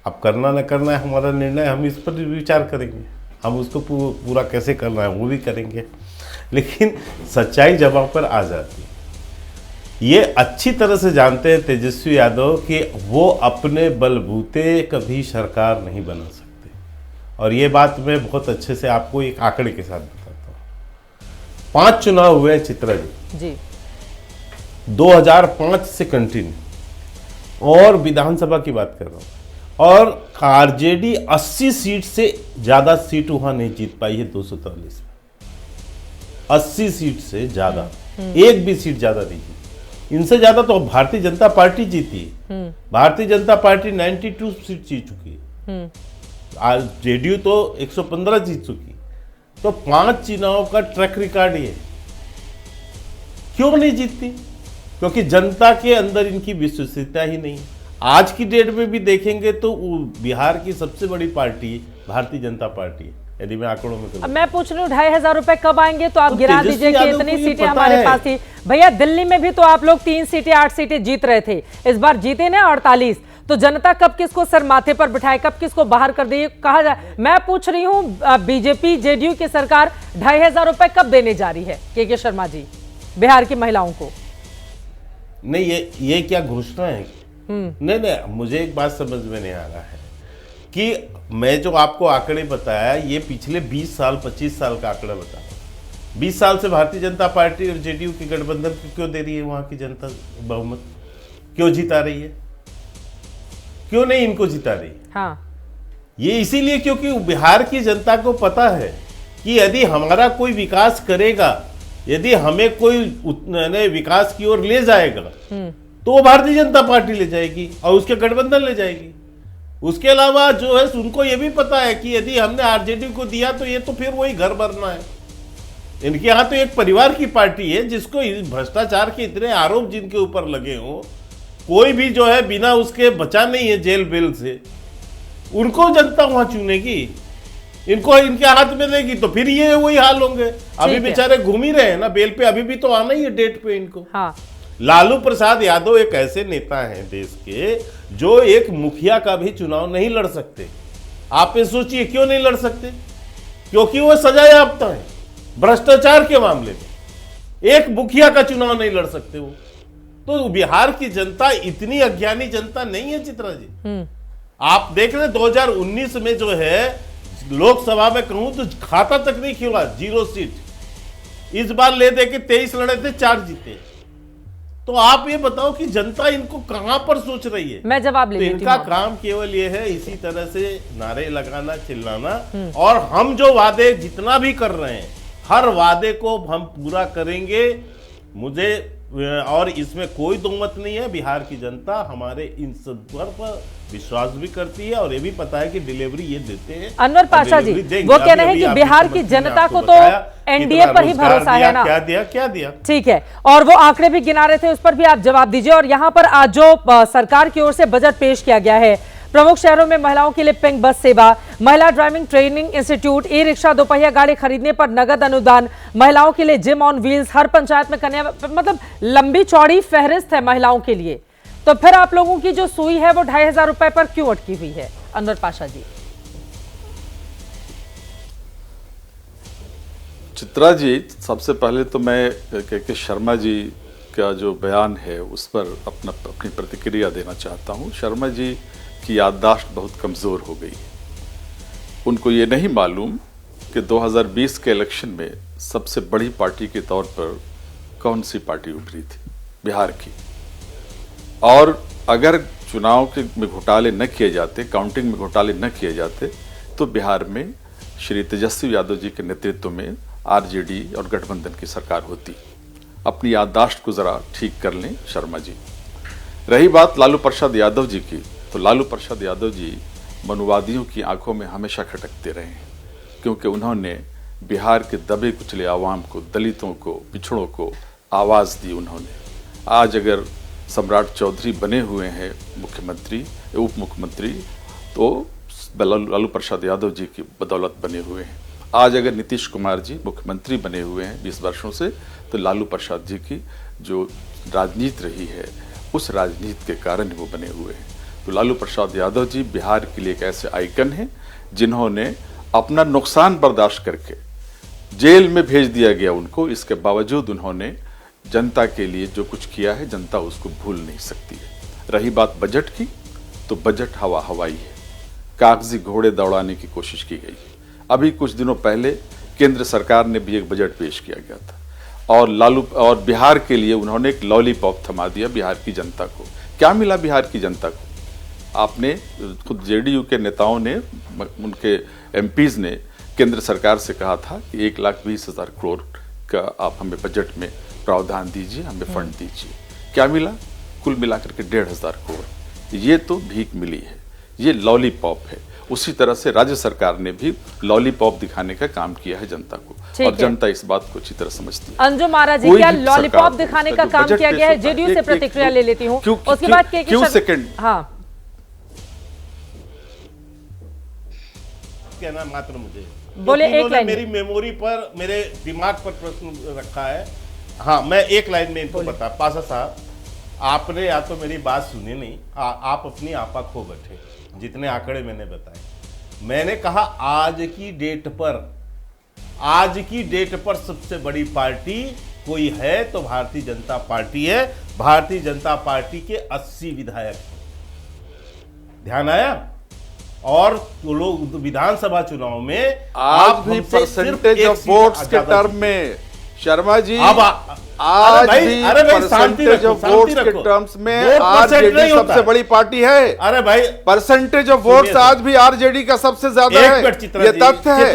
Speaker 7: अब करना न करना है हमारा निर्णय, हम इस पर विचार करेंगे, हम उसको पूरा कैसे करना है वो भी करेंगे। लेकिन सच्चाई जवाब पर आ जाती है। ये अच्छी तरह से जानते हैं तेजस्वी यादव कि वो अपने बलबूते कभी सरकार नहीं बना सकते, और ये बात मैं बहुत अच्छे से आपको एक आंकड़े के साथ बताता हूँ। 5 चुनाव हुए चित्रा जी 2005 से कंटिन्यू, और विधानसभा की बात कर रहा हूँ, और आरजेडी 80 सीट से ज्यादा सीट वहां नहीं जीत पाई है 243 में। 80 सीट से ज्यादा, एक भी सीट ज्यादा नहीं जीती। इनसे ज्यादा तो भारतीय जनता पार्टी जीती है। भारतीय जनता पार्टी 92 सीट जीत चुकी है, जेडीयू तो 115 जीत चुकी। तो 5 चुनाव का ट्रैक रिकॉर्ड है। क्यों नहीं जीतती? क्योंकि जनता के अंदर इनकी विश्वसनीयता ही नहीं। आज की डेट में भी देखेंगे तो बिहार की सबसे बड़ी पार्टी भारतीय जनता पार्टी है, यदि मैं आंकड़ों में
Speaker 2: अब मैं पूछ रही हूँ 2500 रुपए कब आएंगे, तो आप गिरा दीजिए कि इतनी सीटें हमारे पास थी। भैया दिल्ली में भी तो आप लोग 3 सीटें 8 सीटें जीत रहे थे, इस बार जीते ना 48। तो जनता कब किसको सर माथे पर बिठाए, कब किसको बाहर कर दे कहा जाए। मैं पूछ रही हूँ बीजेपी जेडीयू की सरकार 2500 रुपए कब देने जा रही है के शर्मा जी बिहार की महिलाओं को?
Speaker 7: नहीं, ये क्या घोषणा है? नहीं, मुझे एक बात समझ में नहीं आ रहा है कि मैं जो आपको आंकड़े बताया, ये पिछले 20 साल 25 साल का आंकड़ा बता रहा हूं। 20 साल से भारतीय जनता पार्टी और जेडीयू की गठबंधन को क्यों दे रही है वहां की जनता बहुमत? क्यों जिता रही है? क्यों नहीं इनको जिता रही?
Speaker 2: हाँ,
Speaker 7: ये इसीलिए क्योंकि बिहार की जनता को पता है कि यदि हमारा कोई विकास करेगा, यदि हमें कोई नए विकास की ओर ले जाएगा, तो वो भारतीय जनता पार्टी ले जाएगी और उसके गठबंधन ले जाएगी। उसके अलावा जो है उनको ये भी पता है कि यदि हमने आरजेडी को दिया तो ये तो फिर वही घर भरना है। इनके यहाँ तो एक परिवार की पार्टी है जिसको भ्रष्टाचार के इतने आरोप जिनके ऊपर लगे हो, कोई भी जो है बिना उसके बचा नहीं है जेल बेल से, उनको जनता वहां चुनेगी, इनको इनके हाथ में देगी, तो फिर ये वही हाल होंगे। अभी बेचारे घूम ही रहे हैं ना बेल पे, अभी भी तो आना ही है डेट पे इनको।
Speaker 2: हाँ।
Speaker 7: लालू प्रसाद यादव एक ऐसे नेता हैं देश के जो एक मुखिया का भी चुनाव नहीं लड़ सकते। आप ये सोचिए क्यों नहीं लड़ सकते? क्योंकि वो सजायाफ्ता है भ्रष्टाचार के मामले में। एक मुखिया का चुनाव नहीं लड़ सकते वो। तो बिहार की जनता इतनी अज्ञानी जनता नहीं है चित्रा जी। आप देख रहे 2019 में जो है लोकसभा में कहूं तो खाता तक नहीं खुला, 0 सीट। इस बार ले दे के 23 लड़े थे, 4 जीते। तो आप ये बताओ कि जनता इनको कहां पर सोच रही है।
Speaker 2: मैं जवाब ले
Speaker 7: तो
Speaker 2: लेती
Speaker 7: इनका
Speaker 2: हूँ।
Speaker 7: काम केवल ये है इसी तरह से नारे लगाना, चिल्लाना, और हम जो वादे जितना भी कर रहे हैं हर वादे को हम पूरा करेंगे। मुझे और इसमें कोई दोमत नहीं है, बिहार की जनता हमारे इन सब पर विश्वास भी करती है और ये भी पता है कि डिलीवरी ये देते हैं।
Speaker 2: अनवर पाशा जी वो कह रहे हैं कि बिहार की जनता को तो एनडीए पर ही भरोसा है ना।
Speaker 7: क्या दिया
Speaker 2: ठीक है, और वो आंकड़े भी गिना रहे थे, उस पर भी आप जवाब दीजिए। और यहाँ पर आज जो सरकार की ओर से बजट पेश किया गया है, प्रमुख शहरों में महिलाओं के लिए पिंक बस सेवा, महिला driving training institute, e rickshaw, दोपहिया गाड़ी खरीदने पर नगद अनुदान, महिलाओं के लिए जिम ऑन व्हील्स, हर पंचायत में कन्या, मतलब लंबी चौड़ी फहरिस्त है महिलाओं के लिए। तो फिर आप लोगों की जो सुई है वो 2500 रुपए पर क्यों अटकी हुई है, अनवर पाशा जी?
Speaker 8: चित्रा जी, सबसे पहले तो मैं के शर्मा जी का जो बयान है उस पर अपनी प्रतिक्रिया देना चाहता हूं। शर्मा जी की याददाश्त बहुत कमज़ोर हो गई। उनको ये नहीं मालूम कि 2020 के इलेक्शन में सबसे बड़ी पार्टी के तौर पर कौन सी पार्टी उभरी थी बिहार की, और अगर चुनाव में घोटाले न किए जाते, काउंटिंग में घोटाले न किए जाते, तो बिहार में श्री तेजस्वी यादव जी के नेतृत्व में आरजेडी और गठबंधन की सरकार होती। अपनी याददाश्त को जरा ठीक कर लें शर्मा जी। रही बात लालू प्रसाद यादव जी की, तो लालू प्रसाद यादव जी मनुवादियों की आंखों में हमेशा खटकते रहे हैं, क्योंकि उन्होंने बिहार के दबे कुचले आवाम को, दलितों को, पिछड़ों को आवाज़ दी उन्होंने। आज अगर सम्राट चौधरी बने हुए हैं मुख्यमंत्री, उप मुख्यमंत्री, तो लालू प्रसाद यादव जी की बदौलत बने हुए हैं। आज अगर नीतीश कुमार जी मुख्यमंत्री बने हुए हैं 20 वर्षों से, तो लालू प्रसाद जी की जो राजनीति रही है उस राजनीति के कारण वो बने हुए हैं। तो लालू प्रसाद यादव जी बिहार के लिए एक ऐसे आइकन हैं जिन्होंने अपना नुकसान बर्दाश्त करके जेल में भेज दिया गया उनको, इसके बावजूद उन्होंने जनता के लिए जो कुछ किया है जनता उसको भूल नहीं सकती है। रही बात बजट की, तो बजट हवाई है, कागजी घोड़े दौड़ाने की कोशिश की गई है। अभी कुछ दिनों पहले केंद्र सरकार ने भी एक बजट पेश किया गया था और बिहार के लिए उन्होंने एक लॉलीपॉप थमा दिया बिहार की जनता को। क्या मिला बिहार की जनता को? आपने खुद जेडीयू के नेताओं ने, उनके एमपीज ने केंद्र सरकार से कहा था कि 1,20,000 करोड़ का आप हमें बजट में प्रावधान दीजिए, हमें फंड दीजिए। क्या मिला? कुल मिलाकर के 1,500 करोड़। ये तो भीख मिली है, ये लॉलीपॉप है। उसी तरह से राज्य सरकार ने भी लॉलीपॉप दिखाने का काम किया है जनता को, और जनता इस बात को अच्छी तरह समझती है।
Speaker 2: अंजुम महाराज जी, क्या लॉलीपॉप दिखाने का काम किया गया है? जेडीयू से प्रतिक्रिया ले लेती हूँ, उसके बाद
Speaker 8: क्यों सेकंड?
Speaker 2: हाँ,
Speaker 7: कहना मात्र मुझे
Speaker 2: बोले एक लाइन।
Speaker 7: मेरी मेमोरी पर, मेरे दिमाग पर प्रश्न रखा है। हाँ, मैं एक लाइन में इनको बता। पासा साहब, आपने या तो मेरी बात सुनी नहीं, आप अपनी आपा खो बैठे। जितने आंकड़े मैंने बताए, मैंने कहा आज की डेट पर सबसे बड़ी पार्टी कोई है तो भारतीय जनता पार्टी है। भारतीय जनता पार्टी के 80 विधायक, ध्यान आया? और तो लोग विधानसभा चुनाव में
Speaker 8: आज भी परसेंटेज ऑफ वोट्स के टर्म में, शर्मा जी, आज भी परसेंटेज ऑफ वोट्स के टर्म्स में आरजेडी सबसे बड़ी पार्टी है।
Speaker 7: अरे भाई,
Speaker 8: परसेंटेज ऑफ वोट्स आज भी आरजेडी का सबसे ज्यादा है, ये तथ्य है।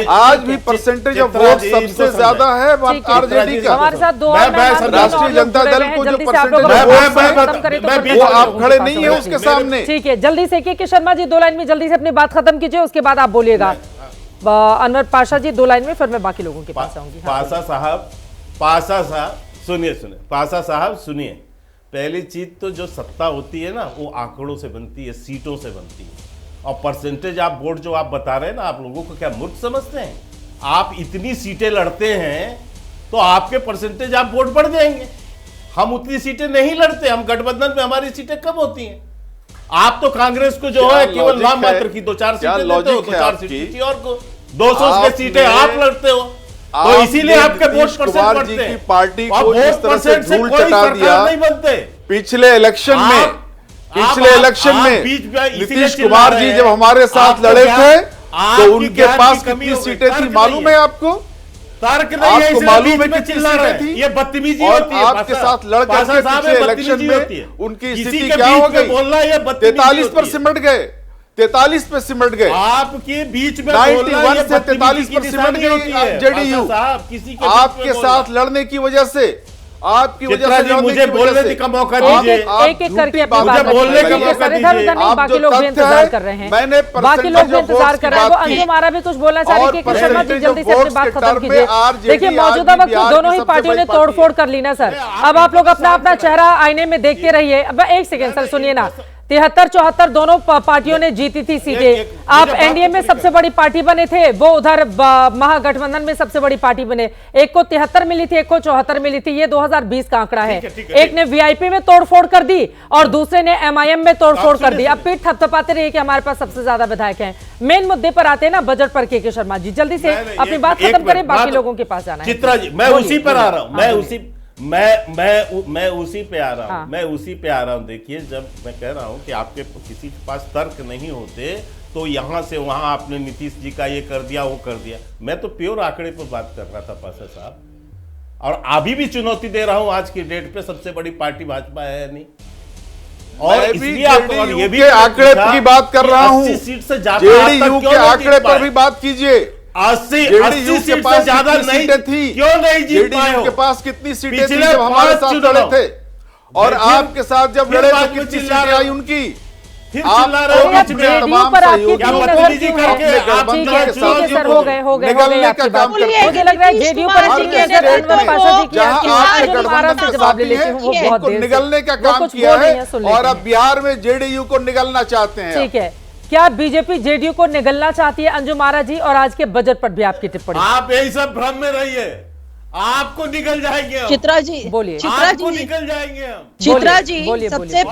Speaker 8: आज भी परसेंटेज ऑफ वोट्स सबसे ज्यादा है आरजेडी का।
Speaker 2: हमारे साथ दो
Speaker 8: राष्ट्रीय जनता दल को जो परसेंटेज ऑफ वोट्स है वो आप खड़े नहीं है उसके सामने।
Speaker 2: ठीक है, जल्दी से के शर्मा जी 2 लाइन में जल्दी से अपनी बात खत्म कीजिए, उसके बाद आप बोलिएगा। अनवर पाशा जी 2 लाइन में, फिर मैं बाकी लोगों के पास आऊंगी।
Speaker 7: पासा साहब सुनिए, पासा साहब सुनिए। पहली चीज तो जो सत्ता होती है ना, वो आंकड़ों से बनती है, सीटों से बनती है। और परसेंटेज आप वोट जो आप बता रहे हैं ना, आप लोगों को क्या मूर्ख समझते हैं? आप इतनी सीटें लड़ते हैं तो आपके परसेंटेज आप वोट बढ़ जाएंगे। हम उतनी सीटें नहीं लड़ते, हम गठबंधन में हमारी सीटें कम होती हैं। आप तो कांग्रेस को जो है केवल नाम मात्र की 2-4 सीटें देते हो, 2-4 सीटें और को 200 सीटें आप लड़ते हो, तो इसीलिए आपके वोट परसेंट बढ़ते हैं।
Speaker 8: पार्टी को इस तरह से धूल चटा दिया।
Speaker 7: नहीं बनते।
Speaker 8: पिछले इलेक्शन में नीतीश कुमार जी जब हमारे साथ लड़े थे तो उनके पास कितनी सीटें थी मालूम है आपको?
Speaker 7: तर्क नहीं है,
Speaker 8: आपको
Speaker 7: इसलिए
Speaker 8: मालूम
Speaker 7: बीच
Speaker 8: है
Speaker 7: में
Speaker 8: कितनी
Speaker 7: चिल्ला रहे हैं।
Speaker 8: सीटें थी?
Speaker 7: ये बदतमीजी
Speaker 8: और
Speaker 7: होती है
Speaker 8: आपके
Speaker 7: पासा।
Speaker 8: साथ लड़कर
Speaker 7: पासा
Speaker 8: के
Speaker 7: साहब,
Speaker 8: पिछले
Speaker 7: ये
Speaker 8: इलेक्शन
Speaker 7: बदतमीजी होती है।
Speaker 8: में उनकी
Speaker 7: किसी
Speaker 8: स्थिति
Speaker 7: के
Speaker 8: क्या
Speaker 7: बीच
Speaker 8: हो
Speaker 7: में
Speaker 8: गई?
Speaker 7: बोलना ये बदतमीजी
Speaker 8: 43 पर
Speaker 7: होती है।
Speaker 8: सिमट गए, 43 पे सिमट गए,
Speaker 7: आपके बीच में बोलना
Speaker 8: 91
Speaker 7: ये
Speaker 8: से 43
Speaker 7: बदतमीजी
Speaker 8: पर
Speaker 7: की
Speaker 8: सिमट
Speaker 7: निशानी होती है।
Speaker 8: गई जेडीयू।
Speaker 7: पासा साहब, किसी के बीच में
Speaker 8: आपके
Speaker 7: बोलना।
Speaker 8: साथ लड़ने की वजह से, आपकी वजह
Speaker 7: चित्रा
Speaker 8: से
Speaker 7: जी,
Speaker 8: लड़ने
Speaker 7: मुझे
Speaker 8: की
Speaker 7: बोलने
Speaker 8: वजह से
Speaker 7: का मौका
Speaker 8: आप-
Speaker 7: दीजिए।
Speaker 8: आप
Speaker 2: एक एक करके
Speaker 8: झूठी
Speaker 2: अपनी
Speaker 8: बात
Speaker 2: बात
Speaker 8: कर
Speaker 7: बोलने
Speaker 8: रहे
Speaker 7: का
Speaker 8: हैं।
Speaker 7: मौका
Speaker 2: सर,
Speaker 7: दीजिए।
Speaker 2: इधर नहीं,
Speaker 8: आप
Speaker 2: बाकी
Speaker 8: जो
Speaker 2: लोग भी
Speaker 8: तथ्य
Speaker 2: इंतजार
Speaker 8: है,
Speaker 2: कर रहे हैं।
Speaker 8: मैंने
Speaker 2: बाकी लोग भी
Speaker 8: percentage of
Speaker 2: इंतजार
Speaker 8: votes
Speaker 2: कर
Speaker 8: की
Speaker 2: रहे हैं। वो
Speaker 8: बात की।
Speaker 2: अंजुम आरा भी कुछ बोलना चाह रही
Speaker 8: और
Speaker 2: थी कि शर्मा जी
Speaker 8: percentage
Speaker 2: जल्दी
Speaker 8: of
Speaker 2: से अपनी
Speaker 8: votes
Speaker 2: बात
Speaker 8: के
Speaker 2: खत्म
Speaker 8: term में
Speaker 2: कीजिए।
Speaker 8: RJD
Speaker 2: देखिए, मौजूदा
Speaker 8: आज भी
Speaker 2: वक्त में
Speaker 8: बिहार
Speaker 2: दोनों
Speaker 8: की
Speaker 2: ही
Speaker 8: सबसे
Speaker 2: पार्टियों ने
Speaker 8: बड़ी पार्टी
Speaker 2: तोड़फोड़ कर ली ना सर। अब आप लोग अपना अपना चेहरा आईने में देखते रहिए। अब एक सेकंड सर, सुनिए ना, 73-74 दोनों पार्टियों ने जीती थी सीटें। आप एनडीए में सबसे बड़ी पार्टी बने थे, वो उधर महागठबंधन में सबसे बड़ी पार्टी बने। एक को 73 मिली थी, एक को 74 मिली थी। ये 2020 का आंकड़ा है। एक ने वीआईपी में तोड़फोड़ कर दी और दूसरे ने एमआईएम में तोड़फोड़ कर दी। अब पीठ थपथपाते रहिए कि हमारे पास सबसे ज्यादा विधायक हैं। मेन मुद्दे पर आते हैं ना, बजट पर के शर्मा जी, जल्दी से अपनी बात खत्म करें, बाकी लोगों के पास जाना है।
Speaker 7: चित्रा जी, मैं उसी पर आ रहा हूं, मैं उसी पे आ रहा हूं, मैं उसी पे आ रहा हूं। देखिए, जब मैं कह रहा हूं कि आपके किसी के पास तर्क नहीं होते तो यहां से वहां आपने नीतीश जी का ये कर दिया, वो कर दिया। मैं तो प्योर आंकड़े पर बात कर रहा था पासा साहब, और अभी भी चुनौती दे रहा हूं आज की डेट पे सबसे बड़ी पार्टी भाजपा है या नहीं। और इसलिए आपको और ये भी
Speaker 8: आंकड़े की बात कर रहा हूं,
Speaker 7: 80 सीट से ज्यादा
Speaker 8: जेडीयू के आंकड़े पर भी बात कीजिए।
Speaker 7: 80
Speaker 8: जेडीयू
Speaker 7: सीट
Speaker 8: के पास
Speaker 7: से ज्यादा
Speaker 8: कितनी
Speaker 7: नहीं
Speaker 8: सीटें थी?
Speaker 7: क्यों नहीं जीत पाए
Speaker 8: जेडीयू
Speaker 7: हो?
Speaker 8: के पास कितनी सीटें थी
Speaker 7: पिछले
Speaker 8: जब हमारे
Speaker 7: 5
Speaker 8: साथ
Speaker 7: चुनाव
Speaker 8: लड़े थे? और
Speaker 7: फिर-
Speaker 8: आपके साथ जब
Speaker 7: फिर
Speaker 8: लड़े
Speaker 7: बाद
Speaker 8: तो
Speaker 7: में
Speaker 8: कितनी
Speaker 7: चिल्ला
Speaker 8: सीटें
Speaker 7: रहे
Speaker 8: आई
Speaker 7: हो।
Speaker 8: उनकी?
Speaker 7: फिर
Speaker 8: आप
Speaker 7: चिल्ला रहे हो
Speaker 8: तो
Speaker 7: बीच
Speaker 8: अपने
Speaker 7: में।
Speaker 2: जेडीयू
Speaker 8: तमाम
Speaker 2: पर आपकी
Speaker 8: सहयोगी
Speaker 7: क्या
Speaker 2: इतनी
Speaker 7: बदतमीजी
Speaker 2: नजर क्यों
Speaker 7: करके
Speaker 2: है?
Speaker 7: आप
Speaker 2: ठीक
Speaker 7: लोग
Speaker 2: है,
Speaker 7: के
Speaker 2: ठीक है
Speaker 7: साथ
Speaker 2: सर,
Speaker 7: जो
Speaker 2: हो गए
Speaker 8: निगलने
Speaker 2: आपकी
Speaker 8: का
Speaker 2: बात।
Speaker 8: काम करते हैं।
Speaker 2: मुझे लग रहा है जेडीयू पर
Speaker 8: और
Speaker 2: इतनी
Speaker 8: इस
Speaker 2: नजर
Speaker 8: डेट
Speaker 2: अनवर
Speaker 8: में
Speaker 2: पाशा जी की
Speaker 8: जहां
Speaker 2: आपकी
Speaker 8: आपके
Speaker 2: आज अंजुम आरा
Speaker 8: गठबंधन
Speaker 2: से
Speaker 8: के
Speaker 2: जवाब ले
Speaker 8: साथी
Speaker 2: लेती
Speaker 8: हैं,
Speaker 2: हूँ, वो बहुत
Speaker 8: उनको
Speaker 2: देर से।
Speaker 8: निगलने का
Speaker 2: वो
Speaker 8: काम
Speaker 2: कुछ
Speaker 8: किया
Speaker 2: बोल रही
Speaker 8: है
Speaker 2: हैं, सुन
Speaker 8: और
Speaker 2: लेते
Speaker 8: अब बिहार में जेडीयू को निगलना चाहते हैं।
Speaker 2: ठीक है, क्या बीजेपी जेडीयू को निगलना चाहती है अंजुम आरा जी? और आज के बजट पर भी आपकी टिप्पणी।
Speaker 7: आप यही सब भ्रम में रहिए, आपको निकल जाएंगे हम।
Speaker 9: चित्रा जी,
Speaker 2: बोलिए।
Speaker 9: चित्रा
Speaker 7: आपको
Speaker 9: जी,
Speaker 7: निकल जाएंगे हम।
Speaker 9: चित्रा जी,
Speaker 2: बोलिए,
Speaker 9: सबसे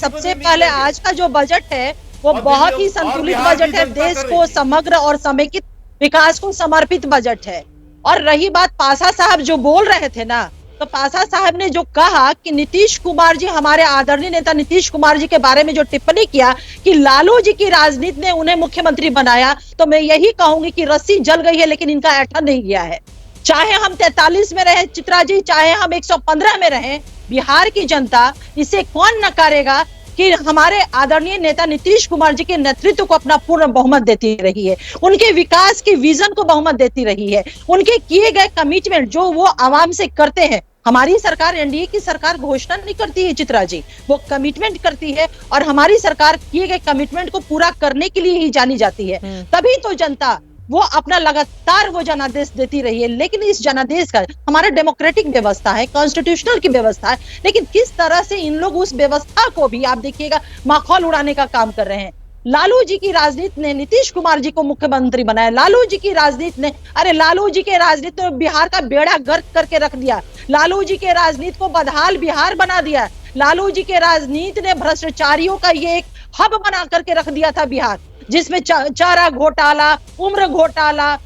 Speaker 2: बोलिए।
Speaker 9: पहले आज का जो बजट है वो
Speaker 7: और
Speaker 9: बहुत
Speaker 7: दिल्ली-
Speaker 9: ही
Speaker 7: और
Speaker 9: संतुलित
Speaker 7: बिहार की
Speaker 9: बजट है।
Speaker 7: जनता
Speaker 9: देश
Speaker 7: कर
Speaker 9: को
Speaker 7: रही है।
Speaker 9: समग्र और समेकित विकास को समर्पित बजट है। और रही बात पासा साहब जो बोल रहे थे ना, तो पासा साहब ने जो कहा कि नीतीश कुमार जी, हमारे आदरणीय नेता नीतीश कुमार जी के बारे में जो टिप्पणी किया कि लालू जी की राजनीति ने उन्हें मुख्यमंत्री बनाया, तो मैं यही कहूंगी कि रस्सी जल गई है लेकिन इनका ऐठा नहीं गया है। चाहे हम 43 में रहे चित्रा जी, चाहे हम 115 में रहे, बिहार की जनता इसे कौन नकारेगा कि हमारे आदरणीय नेता नीतीश कुमार जी के नेतृत्व को अपना पूर्ण बहुमत देती रही है, उनके विकास के विजन को बहुमत देती रही है, उनके किए गए कमिटमेंट जो वो आवाम से करते हैं। हमारी सरकार, एनडीए की सरकार घोषणा नहीं करती है चित्रा जी, वो कमिटमेंट करती है और हमारी सरकार किए गए कमिटमेंट को पूरा करने के लिए ही जानी जाती है। तभी तो जनता वो अपना लगातार वो जनादेश देती रही है। लेकिन इस जनादेश का हमारा डेमोक्रेटिक व्यवस्था है, कॉन्स्टिट्यूशनल की व्यवस्था है, लेकिन किस तरह से इन लोग उस व्यवस्था को भी आप देखिएगा माखौल उड़ाने का काम कर रहे हैं। लालू जी की राजनीति ने नीतीश कुमार जी को मुख्यमंत्री बनाया, लालू जी की राजनीति ने, अरे लालू जी के राजनीति ने बिहार का बेड़ा गर्क करके रख दिया, लालू जी के राजनीति को बदहाल बिहार बना दिया, लालू जी के राजनीति ने भ्रष्टाचारियों का ये एक हब बना करके रख दिया था बिहार, जिसमें चारा घोटाला, उम्र घोटाला,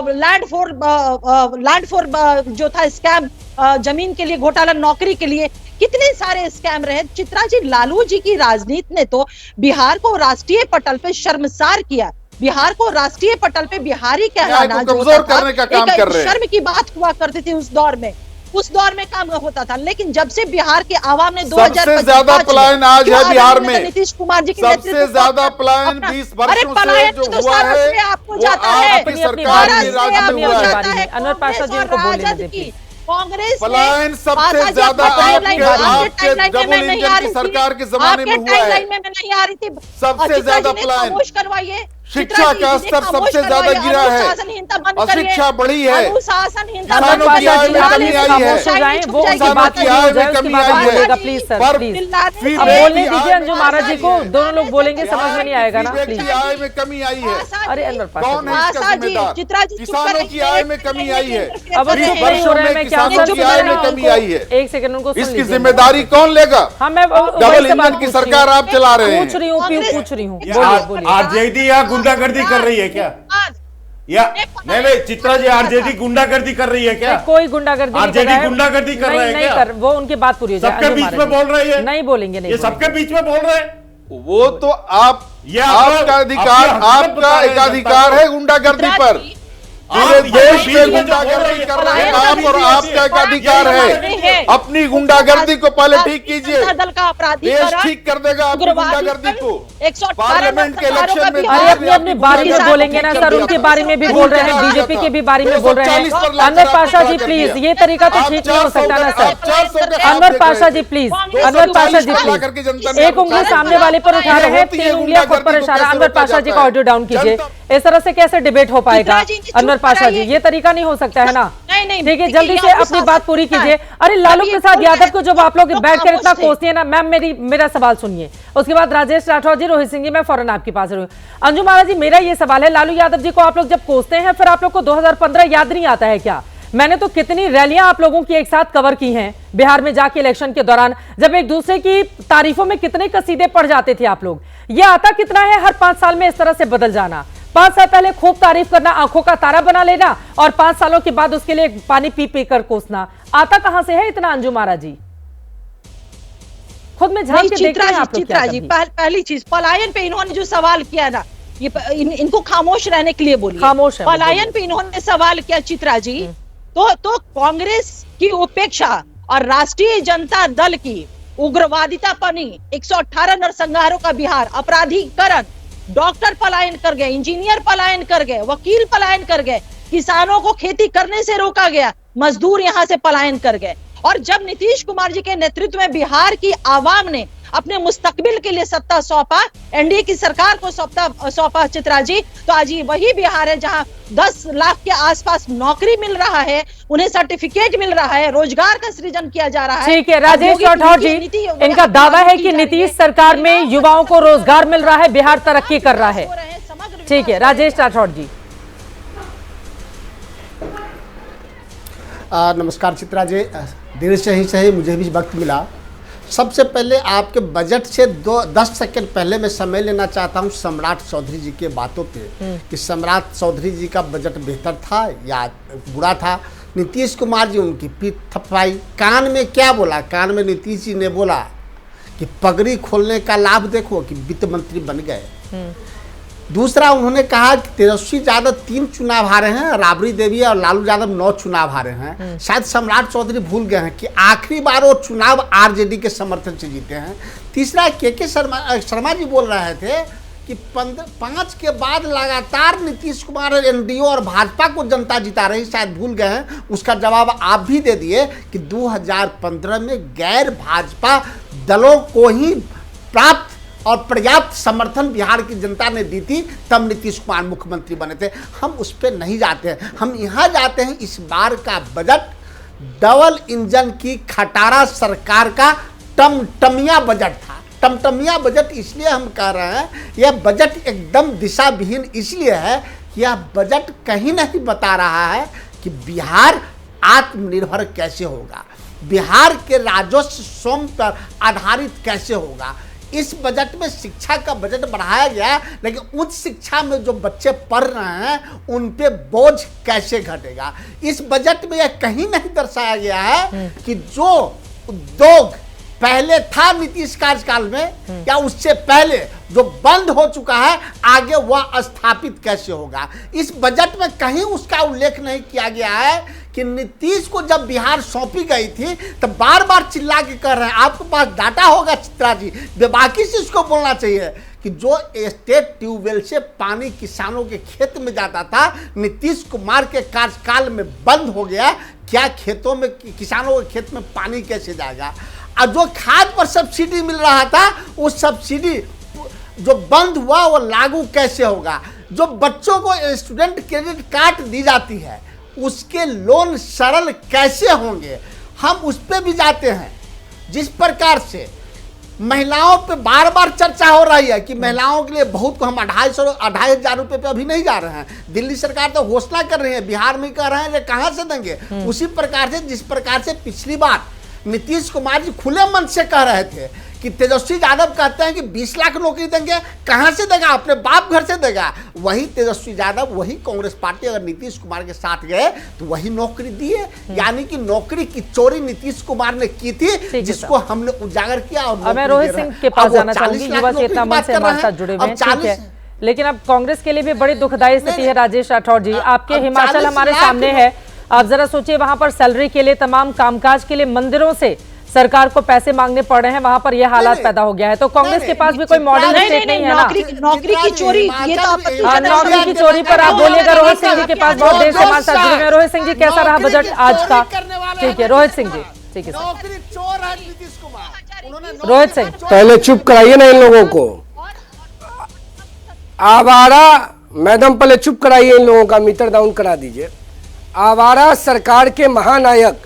Speaker 9: लैंड फॉर जो था स्कैम, जमीन के लिए घोटाला, नौकरी के लिए कितने सारे स्कैम रहे। चित्रा जी, लालू जी की राजनीति ने तो बिहार को राष्ट्रीय पटल पे शर्मसार किया, बिहार को राष्ट्रीय पटल पे बिहारी कहलाना जो
Speaker 8: कमजोर करने का काम कर रहे हैं।
Speaker 9: शर्म की बात हुआ करती थी उस दौर में, उस दौर में काम होता था। लेकिन जब से बिहार के आवाम ने 2025
Speaker 8: सबसे ज्यादा पलायन आज है बिहार में,
Speaker 9: नीतीश कुमार जी की
Speaker 8: सबसे ज्यादा पलायन 20 वर्षों से जो हुआ है
Speaker 9: आपको
Speaker 8: वो
Speaker 9: जाता है,
Speaker 8: आपकी सरकार की राजनीति में हुआ है।
Speaker 2: अनवर पाशा जी को बोलने दें।
Speaker 9: कांग्रेस
Speaker 8: पलायन सबसे ज्यादा आपके डबल इंजन की सरकार के जमाने में हुआ है।
Speaker 9: में नहीं आ रही थी,
Speaker 8: सबसे ज्यादा पलायन,
Speaker 9: खामोश करवाइए।
Speaker 8: शिक्षा का स्तर सबसे ज्यादा गिरा है, अशिक्षा बढ़ी है, किसानों की आय में कमी आई है, किसानों की आय में कमी आई है।
Speaker 2: प्लीज सर, प्लीज अब बोलने दीजिए अंजुम आरा जी को, दोनों लोग बोलेंगे, समझ में नहीं आएगा ना, प्लीज।
Speaker 8: आय में कमी आई है,
Speaker 2: अरे अनवर पाशा
Speaker 8: कौन है इसका जिम्मेदार? किसानों की आय में कमी आई है,
Speaker 2: अब वो चुप नहीं हो रहे, मैं क्या
Speaker 8: किसानों की आय में कमी आई है,
Speaker 2: एक सेकंड उनको सुन
Speaker 8: इसकी
Speaker 2: लीजिए।
Speaker 8: जिम्मेदारी कौन लेगा?
Speaker 2: हाँ, मैं
Speaker 8: डबल इंजन की सरकार आप चला रहे हैं।
Speaker 2: पूछ रही हूँ, बोलिए बोलिए।
Speaker 7: आरजेडी यहाँ गुंडागर्दी कर रही है क्या? या नहीं चित्रा जी, आरजेडी गुंडागर्दी कर रही है क्या?
Speaker 2: कोई गुंडागर्दी
Speaker 7: आरजेडी गुंडागर्दी कर रहा है क्या?
Speaker 2: वो उनकी बात पूरी हो जाए।
Speaker 7: सबके बीच में बोल रही है,
Speaker 2: नहीं बोलेंगे, नहीं
Speaker 7: ये सबके बीच में बोल रहे हैं।
Speaker 8: वो तो आप, आपका अधिकार, आपका एकाधिकार है गुंडागर्दी पर। पूरे देश में गुंडागर्दी कर रहे हैं आप, और आपका एक अधिकार है अपनी गुंडागर्दी को पहले ठीक कीजिए।
Speaker 9: दल का
Speaker 8: देश ठीक कर देगा आपकी गुंडागर्दी को।
Speaker 9: 118
Speaker 8: पार्लियामेंट के इलेक्शन में
Speaker 2: अरे अपनी अपनी बारे में बोलेंगे ना सर, उनके बारे में भी बोल रहे हैं, बीजेपी के भी बारे में बोल रहे हैं। अनवर पाशा जी प्लीज, ये तरीका तो ठीक नहीं हो सकता ना sir. Anwar Pasha ji please, Anwar Pasha ji please, एक उंगली सामने वाले पर उठा रहे हैं, 3 उंगलियां खुद पर इशारा। अनवर पाशा जी का ऑडियो डाउन कीजिए। इस तरह से कैसे डिबेट हो पाएगा अनवर पाशा जी? ये तरीका नहीं हो सकता है ना। ठीक है, जल्दी से अपनी बात पूरी कीजिए। अरे लालू प्रसाद यादव को जब आप लोग बैठकर इतना कोसते हैं ना, मैम मेरा सवाल सुनिए, उसके बाद राजेश राठौर जी, रोहित सिंह जी, मैं फौरन आपके पास रहूं। अंजू महाराज जी, मेरा ये सवाल है, लालू यादव जी को आप लोग जब कोसते हैं, फिर आप लोग को 2015 याद नहीं आता है क्या? मैंने तो कितनी रैलियां आप लोगों की एक साथ कवर की हैं बिहार में जाके इलेक्शन के दौरान, जब एक दूसरे की तारीफों में कितने कसीदे पड़ जाते थे आप लोग। ये आता कितना है हर 5 साल में इस तरह से बदल जाना? 5 साल पहले खूब तारीफ करना, आंखों का तारा बना लेना, और 5 सालों के बाद उसके लिए पानी पी पी कर कोसना, आता कहां से है इतना? अंजू महाराज जी खुद में झांक के देखते हैं आप लोग क्या?
Speaker 9: पहली चीज, पलायन पे इन्होंने जो सवाल किया ना, ये इनको खामोश रहने के लिए बोलिए।
Speaker 2: खामोश है।
Speaker 9: पलायन पे इन्होंने सवाल किया चित्रा जी, तो कांग्रेस की उपेक्षा और राष्ट्रीय जनता दल की उग्रवादिता पनी, 118 नरसंहारों का बिहार, अपराधीकरण, डॉक्टर पलायन कर गए, इंजीनियर पलायन कर गए, वकील पलायन कर गए, किसानों को खेती करने से रोका गया, मजदूर यहां से पलायन कर गए। और जब नीतीश कुमार जी के नेतृत्व में बिहार की आवाम ने अपने मुस्तकबिल के लिए सत्ता सौंपा, एनडीए की सरकार को सौंपा चित्रा जी, तो आज ये वही बिहार है जहां 10 लाख के आसपास नौकरी मिल रहा है, उन्हें सर्टिफिकेट मिल रहा है, रोजगार का सृजन किया जा रहा है।
Speaker 2: ठीक है, राजेश राठौर जी, इनका दावा है कि नीतीश सरकार में युवाओं को रोजगार मिल रहा है, बिहार तरक्की कर रहा है। ठीक है, राजेश राठौर जी।
Speaker 10: नमस्कार चित्रा जी, देर से ही सही मुझे भी वक्त मिला। सबसे पहले आपके बजट से 10 सेकंड पहले मैं समय लेना चाहता हूं सम्राट चौधरी जी के बातों पे कि सम्राट चौधरी जी का बजट बेहतर था या बुरा था। नीतीश कुमार जी उनकी पीठ थपथपाई, कान में क्या बोला? कान में नीतीश जी ने बोला कि पगड़ी खोलने का लाभ देखो कि वित्त मंत्री बन गए। दूसरा उन्होंने कहा कि तेजस्वी यादव 3 चुनाव हारे हैं, राबड़ी देवी और लालू यादव 9 चुनाव हारे हैं। शायद सम्राट चौधरी भूल गए हैं कि आखिरी बार वो चुनाव आरजेडी के समर्थन से जीते हैं। तीसरा के शर्मा जी बोल रहे थे कि 5 के बाद लगातार नीतीश कुमार एनडीए और भाजपा को जनता जिता रही, शायद भूल गए हैं। उसका जवाब आप भी दे दिए कि 2015 में गैर भाजपा दलों को ही प्राप्त और पर्याप्त समर्थन बिहार की जनता ने दी थी, तब नीतीश कुमार मुख्यमंत्री बने थे। हम उस पर नहीं जाते हैं, हम यहाँ जाते हैं इस बार का बजट डबल इंजन की खटारा सरकार का टमटमिया बजट था। टमटमिया बजट इसलिए हम कह रहे हैं, यह बजट एकदम दिशा विहीन इसलिए है कि यह बजट कहीं नहीं बता रहा है कि बिहार आत्मनिर्भर कैसे होगा, बिहार के राजस्व स्वयं पर आधारित कैसे होगा। इस बजट में शिक्षा का बजट बढ़ाया गया है, लेकिन उच्च शिक्षा में जो बच्चे पढ़ रहे हैं उन पे बोझ कैसे घटेगा। इस बजट में यह कहीं नहीं दर्शाया गया है कि जो उद्योग पहले था नीतीश कार्यकाल में या उससे पहले जो बंद हो चुका है, आगे वह स्थापित कैसे होगा। इस बजट में कहीं उसका उल्लेख नहीं किया गया है कि नीतीश को जब बिहार सौंपी गई थी तो बार बार चिल्ला के कर रहे हैं, आपके पास डाटा होगा चित्रा जी, बेबाकी से इसको बोलना चाहिए कि जो स्टेट ट्यूबवेल से पानी किसानों के खेत में जाता था, नीतीश कुमार के कार्यकाल में बंद हो गया। क्या खेतों में, किसानों के खेत में पानी कैसे जाएगा? और जो खाद पर सब्सिडी मिल रहा था, वो सब्सिडी जो बंद हुआ वो लागू कैसे होगा? जो बच्चों को स्टूडेंट क्रेडिट कार्ड दी जाती है, उसके लोन सरल कैसे होंगे? हम उस पर भी जाते हैं। जिस प्रकार से महिलाओं पे बार बार चर्चा हो रही है कि महिलाओं के लिए बहुत को हम 2,500 रुपये पे अभी नहीं जा रहे हैं। दिल्ली सरकार तो घोषणा कर रही है, बिहार में कर रहे हैं, ये कहाँ से देंगे? उसी प्रकार से जिस प्रकार से पिछली बार नीतीश कुमार जी खुले मन से कह रहे थे कि तेजस्वी यादव कहते हैं कि 20 लाख नौकरी देंगे, कहां से देगा? अपने बाप घर से देगा। वही तेजस्वी यादव, वही कांग्रेस पार्टी अगर नीतीश कुमार के साथ गए तो वही नौकरी दिए। यानी कि नौकरी की चोरी नीतीश कुमार ने की थी, जिसको हमने उजागर किया। और
Speaker 2: मैं रोहित सिंह के पास जाना चाहूंगी, युवा चेतना मंच से हमारे साथ जुड़े हुए हैं। लेकिन अब कांग्रेस के लिए भी बड़ी दुखदायी स्थिति है। राजेश राठौर जी, आपके
Speaker 10: अब
Speaker 2: हिमाचल
Speaker 10: 40
Speaker 2: हमारे
Speaker 10: लाख
Speaker 2: सामने है। आप जरा सोचिए, वहां पर सैलरी के लिए, तमाम कामकाज के लिए मंदिरों से सरकार को पैसे मांगने पड़ रहे हैं, वहां पर यह हालात पैदा हो गया है। तो कांग्रेस के पास भी कोई मॉडल स्टेट नहीं है ना।
Speaker 9: नौकरी की चोरी, ये तो
Speaker 2: नौकरी की चोरी पर आप बोलिएगा। रोहित सिंह जी के पास बहुत देर से हमारे साथ जुड़े हैं। रोहित सिंह जी, कैसा रहा बजट आज का? ठीक है रोहित सिंह जी, ठीक है सर।
Speaker 10: नौकरी चोर है नीतीश कुमार।
Speaker 2: रोहित सिंह,
Speaker 11: पहले चुप कराइए ना इन लोगों को। आवारा मैडम, पहले चुप कराइए इन लोगों का, मीटर डाउन करा दीजिए। आवारा सरकार के महानायक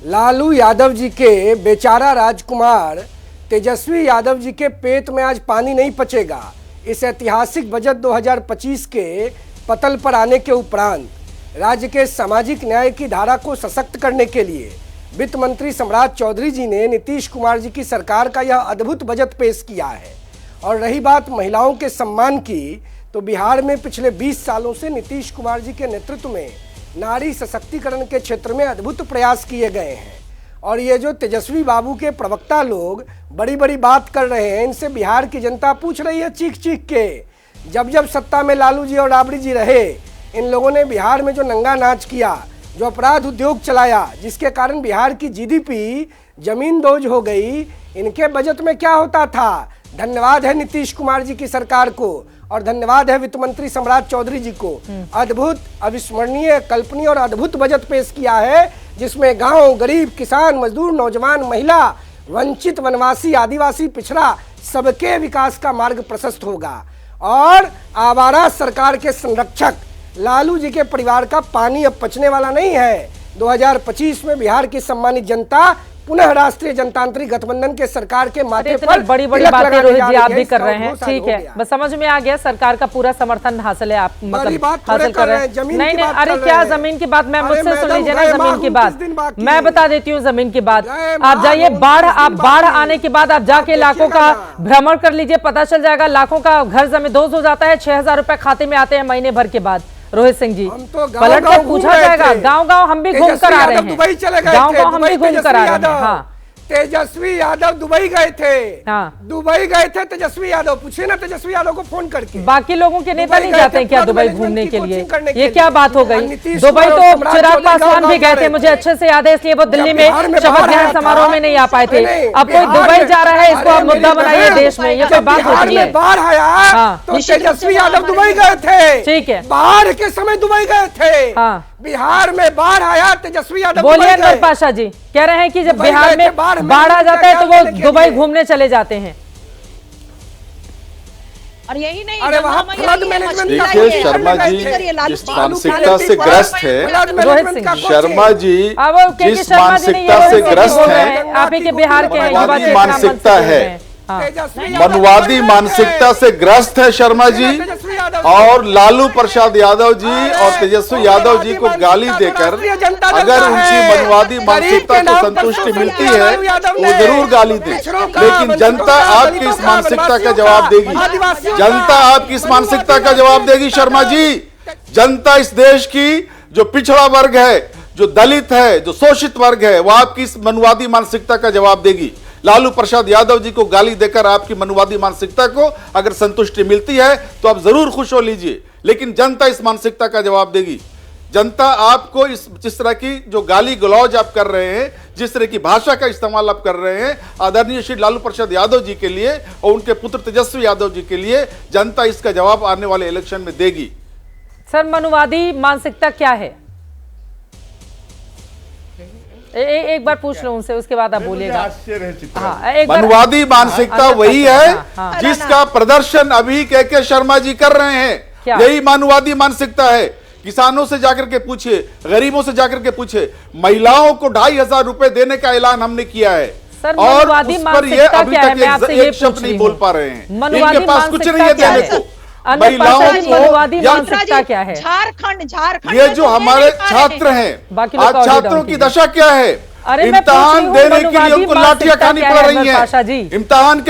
Speaker 11: लालू यादव जी के बेचारा राजकुमार तेजस्वी यादव जी के पेट में आज पानी नहीं पचेगा। इस ऐतिहासिक बजट 2025 के पतल पर आने के उपरांत राज्य के सामाजिक न्याय की धारा को सशक्त करने के लिए वित्त मंत्री सम्राट चौधरी जी ने नीतीश कुमार जी की सरकार का यह अद्भुत बजट पेश किया है। और रही बात महिलाओं के सम्मान की, तो बिहार में पिछले 20 सालों से नीतीश कुमार जी के नेतृत्व में नारी सशक्तिकरण के क्षेत्र में अद्भुत प्रयास किए गए हैं। और ये जो तेजस्वी बाबू के प्रवक्ता लोग बड़ी बड़ी बात कर रहे हैं, इनसे बिहार की जनता पूछ रही है चीख चीख के। जब जब सत्ता में लालू जी और राबड़ी जी रहे, इन लोगों ने बिहार में जो नंगा नाच किया, जो अपराध उद्योग चलाया, जिसके कारण बिहार की जीडीपी जमीन दोज हो गई, इनके बजट में क्या होता था? धन्यवाद है नीतीश कुमार जी की सरकार को और धन्यवाद है वित्त मंत्री सम्राट चौधरी जी को। अद्भुत, अविस्मरणीय, कल्पनीय और अद्भुत बजट पेश किया है, जिसमें गांव, गरीब, किसान, मजदूर, नौजवान, महिला, वंचित, वनवासी, आदिवासी, पिछड़ा, सबके विकास का मार्ग प्रशस्त होगा। और आवारा सरकार के संरक्षक लालू जी के परिवार का पानी अब पचने वाला नहीं है। 2025 में बिहार की सम्मानित जनता पुनः राष्ट्रीय जनतांत्रिक गठबंधन के सरकार के माथे पर
Speaker 2: बड़ी बड़ी बातें रोहित जी आप भी कर रहे हैं। ठीक है, बस समझ में आ गया, सरकार का पूरा समर्थन हासिल है, आप मतलब हासिल कर रहे हैं। नहीं नहीं, अरे क्या जमीन की बात, मैं मुझसे सुन लीजिए ना जमीन की बात। मैं बता देती हूँ जमीन की बात। आप जाइए, बाढ़ आने के बाद आप जाके इलाकों का भ्रमण कर लीजिए, पता चल जाएगा लाखों का घर जमींदोज हो जाता है। 6,000 रुपए खाते में आते हैं महीने भर के बाद। रोहित सिंह जी, पलट कर पूछा जाएगा। गांव गांव हम भी घूम कर आ रहे हैं, गांव गांव हम भी घूम कर आ रहे हैं। हाँ,
Speaker 11: तेजस्वी यादव दुबई गए थे।
Speaker 2: हाँ,
Speaker 11: दुबई गए थे तेजस्वी यादव, पूछिए ना तेजस्वी यादव को फोन करके।
Speaker 2: बाकी लोगों के नेता नहीं जाते हैं क्या दुबई घूमने के लिए? ये क्या बात हो गई? दुबई तो चिराग पासवान भी गए थे, मुझे अच्छे से याद है, इसलिए वो दिल्ली में शपथ ग्रहण समारोह में नहीं आ पाए थे। अब कोई दुबई जा रहा है, इसको आप मुद्दा बनाइए देश में, ये कोई बात होती है?
Speaker 11: बाढ़ आया तो तेजस्वी यादव दुबई गए थे।
Speaker 2: ठीक है,
Speaker 11: बाढ़ के समय दुबई गए थे।
Speaker 2: हाँ,
Speaker 11: बिहार में बाढ़ आया, तेजस्वी यादव
Speaker 2: बोलिए। अनवर पाशा जी कह रहे हैं कि जब बिहार में बाढ़ आ जाता है तो वो दुबई घूमने चले जाते हैं।
Speaker 9: और यही नहीं,
Speaker 11: अरे वहाँ फ्लड मैनेजमेंट
Speaker 8: देखिए शर्मा जी जिस मानसिकता से ग्रस्त है, शर्मा जी जिस मानसिकता से ग्रस्त है,
Speaker 2: आप ही के बिहार के
Speaker 8: मनवादी मानसिकता है, मनवादी मानसिकता से ग्रस्त है शर्मा जी। और लालू प्रसाद यादव जी और तेजस्वी यादव जी को गाली देकर अगर उनकी मनवादी मानसिकता को संतुष्टि मिलती है वो जरूर गाली दे, लेकिन जनता आपकी इस मानसिकता का जवाब देगी। जनता आपकी इस मानसिकता का जवाब देगी शर्मा जी। जनता इस देश की जो पिछड़ा वर्ग है, जो दलित है, जो शोषित वर्ग है, वो आपकी इस मनवादी मानसिकता का जवाब देगी। लालू प्रसाद यादव जी को गाली देकर आपकी मनवादी मानसिकता को अगर संतुष्टि मिलती है तो आप जरूर खुश हो लीजिए, लेकिन जनता इस मानसिकता का जवाब देगी। जनता आपको जिस तरह की जो गाली गलौज आप कर रहे हैं, जिस तरह की भाषा का इस्तेमाल आप कर रहे हैं आदरणीय श्री लालू प्रसाद यादव जी के लिए और उनके पुत्र तेजस्वी यादव जी के लिए, जनता इसका जवाब आने वाले इलेक्शन में देगी।
Speaker 2: सर, मनवादी मानसिकता क्या है? एक बार पूछ लो उनसे, उसके बाद आप बोलिएगा।
Speaker 8: मनवादी मानसिकता वही है जिसका प्रदर्शन अभी के शर्मा जी कर रहे हैं। यही मनवादी मानसिकता है। किसानों से जाकर के पूछिए, गरीबों से जाकर के पूछिए, महिलाओं को 2,500 रुपए देने का ऐलान हमने किया है।
Speaker 2: और उस पर ये अभी तक
Speaker 8: एक शब्द नहीं बोल पा रहे हैं।
Speaker 2: इनके पास कुछ नहीं है देने को।
Speaker 8: महिलाओं
Speaker 2: मनवादी मानसिकता क्या है?
Speaker 9: झारखंड
Speaker 8: ये जो हमारे छात्र हैं, आज छात्रों की दशा क्या है? इम्तिहान देने के लिए उनको लाठियां खानी पड़ रही हैं। इम्तिहान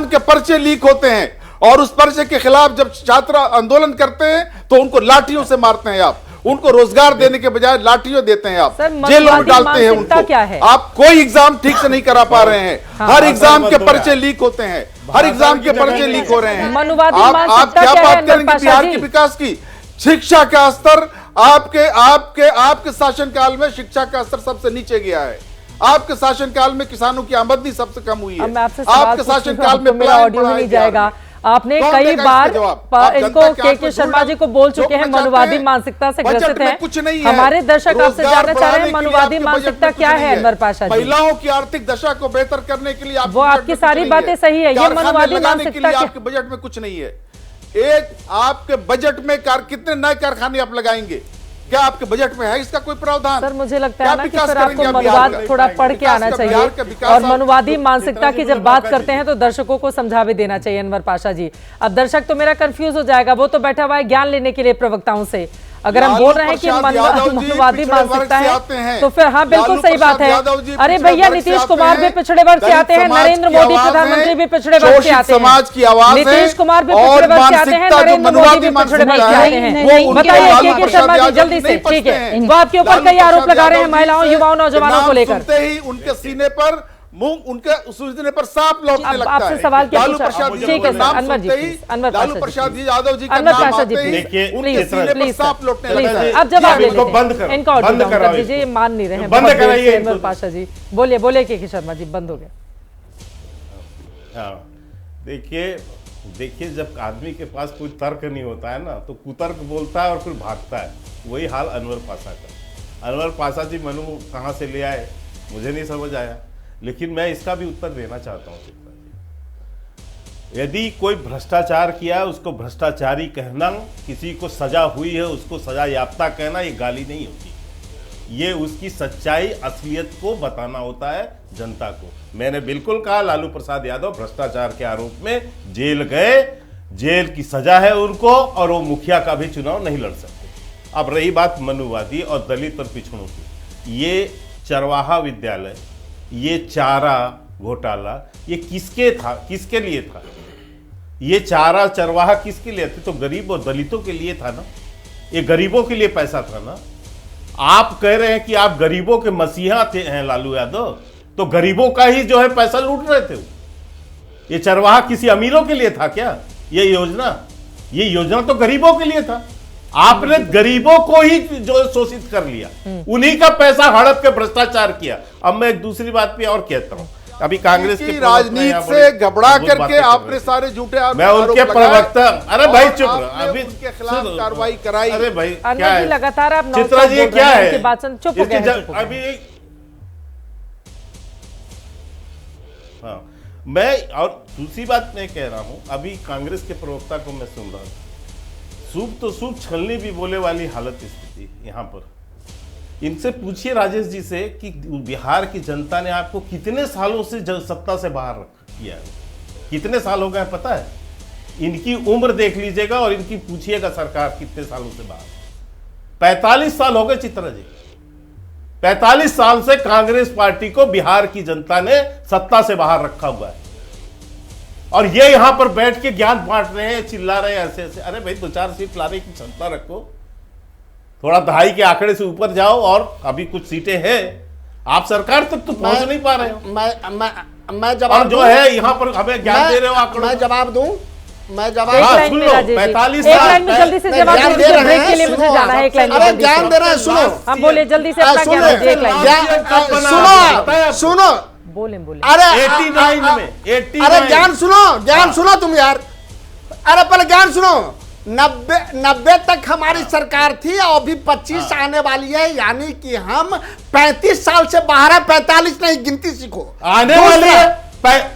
Speaker 8: के पर्चे लीक होते हैं और उस पर्चे के खिलाफ जब छात्र आंदोलन करते हैं तो उनको लाठियों से मारते हैं आप। उनको रोजगार देने के बजाय लाठियों देते हैं आप,
Speaker 2: सर,
Speaker 8: जेलों में
Speaker 2: मनोवादी
Speaker 8: डालते हैं
Speaker 2: मानसिकता
Speaker 8: उनको।
Speaker 2: क्या है?
Speaker 8: आप कोई एग्जाम ठीक से नहीं करा पा रहे हैं, हर एग्जाम के पर्चे लीक होते हैं, हर एग्जाम के पर्चे लीक हो रहे हैं।
Speaker 2: मनोवादी
Speaker 8: आप
Speaker 2: मानसिकता
Speaker 8: क्या
Speaker 2: क्या है,
Speaker 8: बात
Speaker 2: अनवर
Speaker 8: करेंगे
Speaker 2: पाशा
Speaker 8: बिहार
Speaker 2: जी?
Speaker 8: के विकास की? शिक्षा का स्तर आपके शासनकाल में शिक्षा का स्तर सबसे नीचे गया है। आपके शासनकाल में किसानों की आमदनी सबसे कम हुई है।
Speaker 2: अब मैं आपसे सवाल
Speaker 8: आपके
Speaker 2: पूछूं,
Speaker 8: शासनकाल
Speaker 2: आपको
Speaker 8: में
Speaker 2: मेरा ऑडियो ही नहीं जाएगा। आपने
Speaker 8: कौन
Speaker 2: कई
Speaker 8: देगा
Speaker 2: बार
Speaker 8: इसका जवाब? आप
Speaker 2: इनको
Speaker 8: जनता के हाथ
Speaker 2: के
Speaker 8: में
Speaker 2: शर्मा
Speaker 8: धूल
Speaker 2: जी को बोल चुके
Speaker 8: जो
Speaker 2: हैं
Speaker 8: करना
Speaker 2: मनोवादी
Speaker 8: चाहते हैं।
Speaker 2: मानसिकता से
Speaker 8: बजट
Speaker 2: ग्रसित
Speaker 8: में
Speaker 2: हैं।
Speaker 8: कुछ नहीं है।
Speaker 2: हमारे दर्शक आपसे
Speaker 8: रोजगार
Speaker 2: जानना चाह रहे
Speaker 8: बढ़ाने
Speaker 2: हैं
Speaker 8: के लिए
Speaker 2: मनोवादी
Speaker 8: आपके बजट
Speaker 2: मानसिकता
Speaker 8: में कुछ
Speaker 2: क्या
Speaker 8: नहीं
Speaker 2: है, अनवर पाशा जी?
Speaker 8: महिलाओं की आर्थिक दशा को बेहतर करने के लिए
Speaker 2: वो आपकी सारी बातें सही है, ये मनोवादी मानसिकता क्या?
Speaker 8: आपके बजट में कुछ नहीं है। एक आपके बजट में कितने नए कारखाने आप लगाएंगे? क्या आपके बजट में है इसका कोई प्रावधान?
Speaker 2: सर, मुझे लगता है
Speaker 8: क्या
Speaker 2: ना कि
Speaker 8: विकास
Speaker 2: सर
Speaker 8: करेंगे
Speaker 2: आपको
Speaker 8: आप बिहार
Speaker 2: मनोवाद
Speaker 8: का?
Speaker 2: थोड़ा पढ़ के
Speaker 8: विकास
Speaker 2: आना
Speaker 8: का,
Speaker 2: चाहिए,
Speaker 8: बिहार का विकास
Speaker 2: और
Speaker 8: आप-
Speaker 2: मनोवादी मानसिकता की जब बात करते हैं तो दर्शकों को समझा भी देना चाहिए अनवर पाशा जी। अब दर्शक तो मेरा कंफ्यूज हो जाएगा, वो तो बैठा हुआ है ज्ञान लेने के लिए प्रवक्ताओं से। अगर हम बोल रहे हैं कि मनोवादी मानसिकता है तो फिर हाँ बिल्कुल सही बात है। अरे भैया, नीतीश कुमार भी पिछड़े वर्ग से आते हैं, नरेंद्र मोदी प्रधानमंत्री भी पिछड़े वर्ग से आते हैं,
Speaker 8: समाज की आवाज है,
Speaker 2: नीतीश कुमार भी
Speaker 8: और
Speaker 2: पिछड़े वर्ग से आते हैं,
Speaker 8: मानसिकता जो
Speaker 2: नरेंद्र मोदी
Speaker 8: मनोवादी
Speaker 2: भी पिछड़े वर्ग से
Speaker 8: मानसिकता
Speaker 2: आते
Speaker 8: है,
Speaker 2: हैं।
Speaker 8: वो उनके
Speaker 2: बताइए
Speaker 8: लालू
Speaker 2: के
Speaker 8: प्रसाद
Speaker 2: शर्मा जी
Speaker 8: यादव
Speaker 2: जल्दी से,
Speaker 8: नहीं
Speaker 2: ठीक
Speaker 8: पचते
Speaker 2: है,
Speaker 8: हैं।
Speaker 2: वो आपके ऊपर कई
Speaker 8: लालू
Speaker 2: आरोप
Speaker 8: प्रसाद
Speaker 2: लगा रहे हैं
Speaker 8: यादव
Speaker 2: महिलाओं,
Speaker 8: जी
Speaker 2: युवाओं, नौजवानों को
Speaker 8: नाम
Speaker 2: लेकर।
Speaker 8: सुनते ही उनके सीने पर मुंह, उनके सूजने पर सांप लौटने
Speaker 2: अब
Speaker 8: लगता
Speaker 2: आपसे
Speaker 8: है।
Speaker 2: सवाल क्या
Speaker 8: लालू
Speaker 2: पूछा?
Speaker 8: प्रसाद
Speaker 2: ठीक है सर,
Speaker 8: नाम
Speaker 2: अनवर जी
Speaker 8: सुनते ही,
Speaker 2: प्लीज, अनवर
Speaker 8: लालू
Speaker 2: पाशा
Speaker 8: प्रसाद
Speaker 2: जी,
Speaker 8: यादव जी का
Speaker 2: अनवर
Speaker 8: नाम
Speaker 2: पाशा जी
Speaker 8: आते ही
Speaker 2: प्लीज,
Speaker 8: उनके सीने पर सांप लौटने लगता है।
Speaker 2: अब जवाब ले
Speaker 7: इनको बंद
Speaker 2: लेते हैं,
Speaker 7: करो,
Speaker 2: इनका ऑडियो
Speaker 7: बंद
Speaker 2: डाउन कर
Speaker 7: कराओ
Speaker 2: दीजिए, ये
Speaker 7: इसको।
Speaker 2: मान नहीं रहे हैं।
Speaker 7: बंद
Speaker 2: बहुत देर
Speaker 7: कराइए
Speaker 2: से
Speaker 7: इनको।
Speaker 2: अनवर पाशा जी बोलिए के शर्मा जी बंद हो गया।
Speaker 7: हाँ, देखिए जब आदमी के पास कोई तर्क नहीं होता है ना तो कुतर्क बोलता है और फिर भागता है। वही हाल अनवर पाशा का। अनवर पाशा जी मनु कहाँ से ले आए मुझे नहीं समझ आया, लेकिन मैं इसका भी उत्तर देना चाहता हूँ। यदि कोई भ्रष्टाचार किया है उसको भ्रष्टाचारी कहना, किसी को सजा हुई है उसको सजा याफ्ता कहना, ये गाली नहीं होती। ये उसकी सच्चाई असलियत को बताना होता है जनता को। मैंने बिल्कुल कहा लालू प्रसाद यादव भ्रष्टाचार के आरोप में जेल गए, जेल की सजा है उनको, और वो मुखिया का भी चुनाव नहीं लड़ सकते। अब रही बात मनुवादी और दलित और पिछड़ों की, ये चरवाहा विद्यालय, ये चारा घोटाला, ये किसके लिए था? ये चारा चरवाहा किसके लिए थे? तो गरीब और दलितों के लिए था ना, ये गरीबों के लिए पैसा था ना। आप कह रहे हैं कि आप गरीबों के मसीहा हैं लालू यादव, तो गरीबों का ही जो है पैसा लूट रहे थे। ये चरवाहा किसी अमीरों के लिए था क्या? ये योजना तो गरीबों के लिए था। आपने गरीबों को ही जो शोषित कर लिया, उन्हीं का पैसा हड़प के भ्रष्टाचार किया। अब मैं एक दूसरी बात पे और कहता हूँ, अभी कांग्रेस की
Speaker 8: राजनीति से घबरा करके आपने सारे झूठे
Speaker 7: मैं उनके प्रवक्ता, अरे भाई चुप रहो,
Speaker 8: अभी उनके खिलाफ कार्रवाई कराई।
Speaker 7: अरे भाई क्या
Speaker 2: अनवर जी
Speaker 7: है
Speaker 2: लगातार आप
Speaker 7: चित्रा जी, ये क्या है?
Speaker 2: चुप हो गए हैं, चुप हो गए।
Speaker 7: अभी हाँ, मैं और दूसरी बात मैं कह रहा हूं, अभी कांग्रेस के प्रवक्ता को मैं सुन रहा हूं, सूप तो सूप छलनी भी बोले वाली हालत स्थिति यहाँ पर। इनसे पूछिए राजेश जी से कि बिहार की जनता ने आपको कितने सालों से सत्ता से बाहर किया है, कितने साल हो गए पता है? इनकी उम्र देख लीजिएगा और इनकी पूछिएगा सरकार कितने सालों से बाहर। 45 साल हो गए चित्रा जी, 45 साल से कांग्रेस पार्टी को बिहार की जनता ने सत्ता से बाहर रखा हुआ है, और ये यहां पर बैठ के ज्ञान बांट रहे हैं, चिल्ला रहे हैं ऐसे ऐसे। अरे भाई 2-4 सीट लाने की क्षमता रखो, थोड़ा दहाई के आंकड़े से ऊपर जाओ, और अभी कुछ सीटें हैं, आप सरकार तक तो पहुंच नहीं पा रहे हो।
Speaker 10: मैं जवाब
Speaker 7: और जो है यहाँ पर हमें ज्ञान दे रहे हो आंकड़ों।
Speaker 10: मैं जवाब दूं, मैं जवाब
Speaker 2: एक
Speaker 7: हाँ,
Speaker 2: लाइन
Speaker 7: सुन
Speaker 2: में
Speaker 7: लो,
Speaker 2: राजेश जी,
Speaker 7: 45
Speaker 2: एक
Speaker 7: साल
Speaker 2: लाइन में जल्दी से
Speaker 10: नहीं,
Speaker 2: जवाब
Speaker 10: ज्ञान
Speaker 2: दीजिए,
Speaker 10: दे रहे
Speaker 2: ब्रेक
Speaker 10: हैं,
Speaker 2: के लिए मुझे
Speaker 10: सुनो,
Speaker 2: जाना है। एक लाइन में
Speaker 10: अरे
Speaker 2: जल्दी
Speaker 10: ज्ञान
Speaker 2: से।
Speaker 10: दे रहे हैं, सुनो।
Speaker 2: हाँ बोलिए जल्दी से, अपना
Speaker 10: सुनो,
Speaker 2: ज्ञान दीजिए, एक लाइन।
Speaker 10: सुनो,
Speaker 2: बोले
Speaker 10: अरे
Speaker 7: 89 में 89
Speaker 10: अरे ज्ञान सुनो तुम यार। अरे पहले ज्ञान सुनो। 90 तक हमारी सरकार थी, और अभी 25 आने वाली है, यानी कि हम 35 साल से बाहर है। 45 नहीं, गिनती सीखो,
Speaker 7: आने वाली है।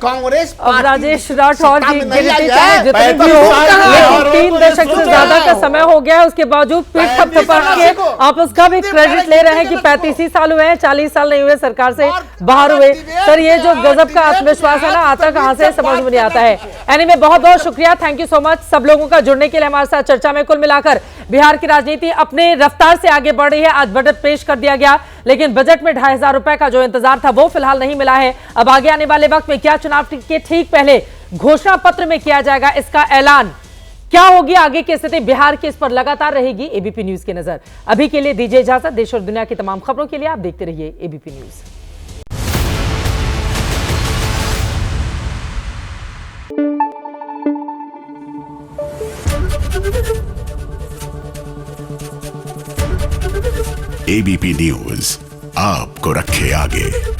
Speaker 10: कांग्रेस
Speaker 2: अब राजेश राठौर जी
Speaker 10: नहीं आई
Speaker 2: गिनती
Speaker 10: है।
Speaker 2: चाहे जितनी भी हो, लेकिन 3 दशक से ज्यादा का समय हो गया है, उसके बावजूद पीठ थपथपा के आप उसका भी क्रेडिट ले रहे हैं कि 35 ही साल हुए हैं, 40 साल नहीं हुए सरकार से बाहर हुए। सर ये जो गजब का आत्मविश्वास है ना, आता कहां से समझ में नहीं आता है। एनीवे बहुत बहुत शुक्रिया, थैंक यू सो मच सब लोगों का जुड़ने के लिए हमारे साथ चर्चा में। कुल मिलाकर बिहार की राजनीति अपने रफ्तार से आगे बढ़ रही है। आज बजट पेश कर दिया गया, लेकिन बजट में 2,500 रुपए का जो इंतजार था वो फिलहाल नहीं मिला है। अब आगे आने वाले वक्त में क्या चुनाव के ठीक पहले घोषणा पत्र में किया जाएगा, इसका ऐलान क्या होगी आगे की स्थिति बिहार की, इस पर लगातार रहेगी एबीपी न्यूज की नजर। अभी के लिए दीजिए इजाजत। देश और दुनिया की तमाम खबरों के लिए आप देखते रहिए एबीपी न्यूज।
Speaker 1: एबीपी न्यूज आपको रखे आगे।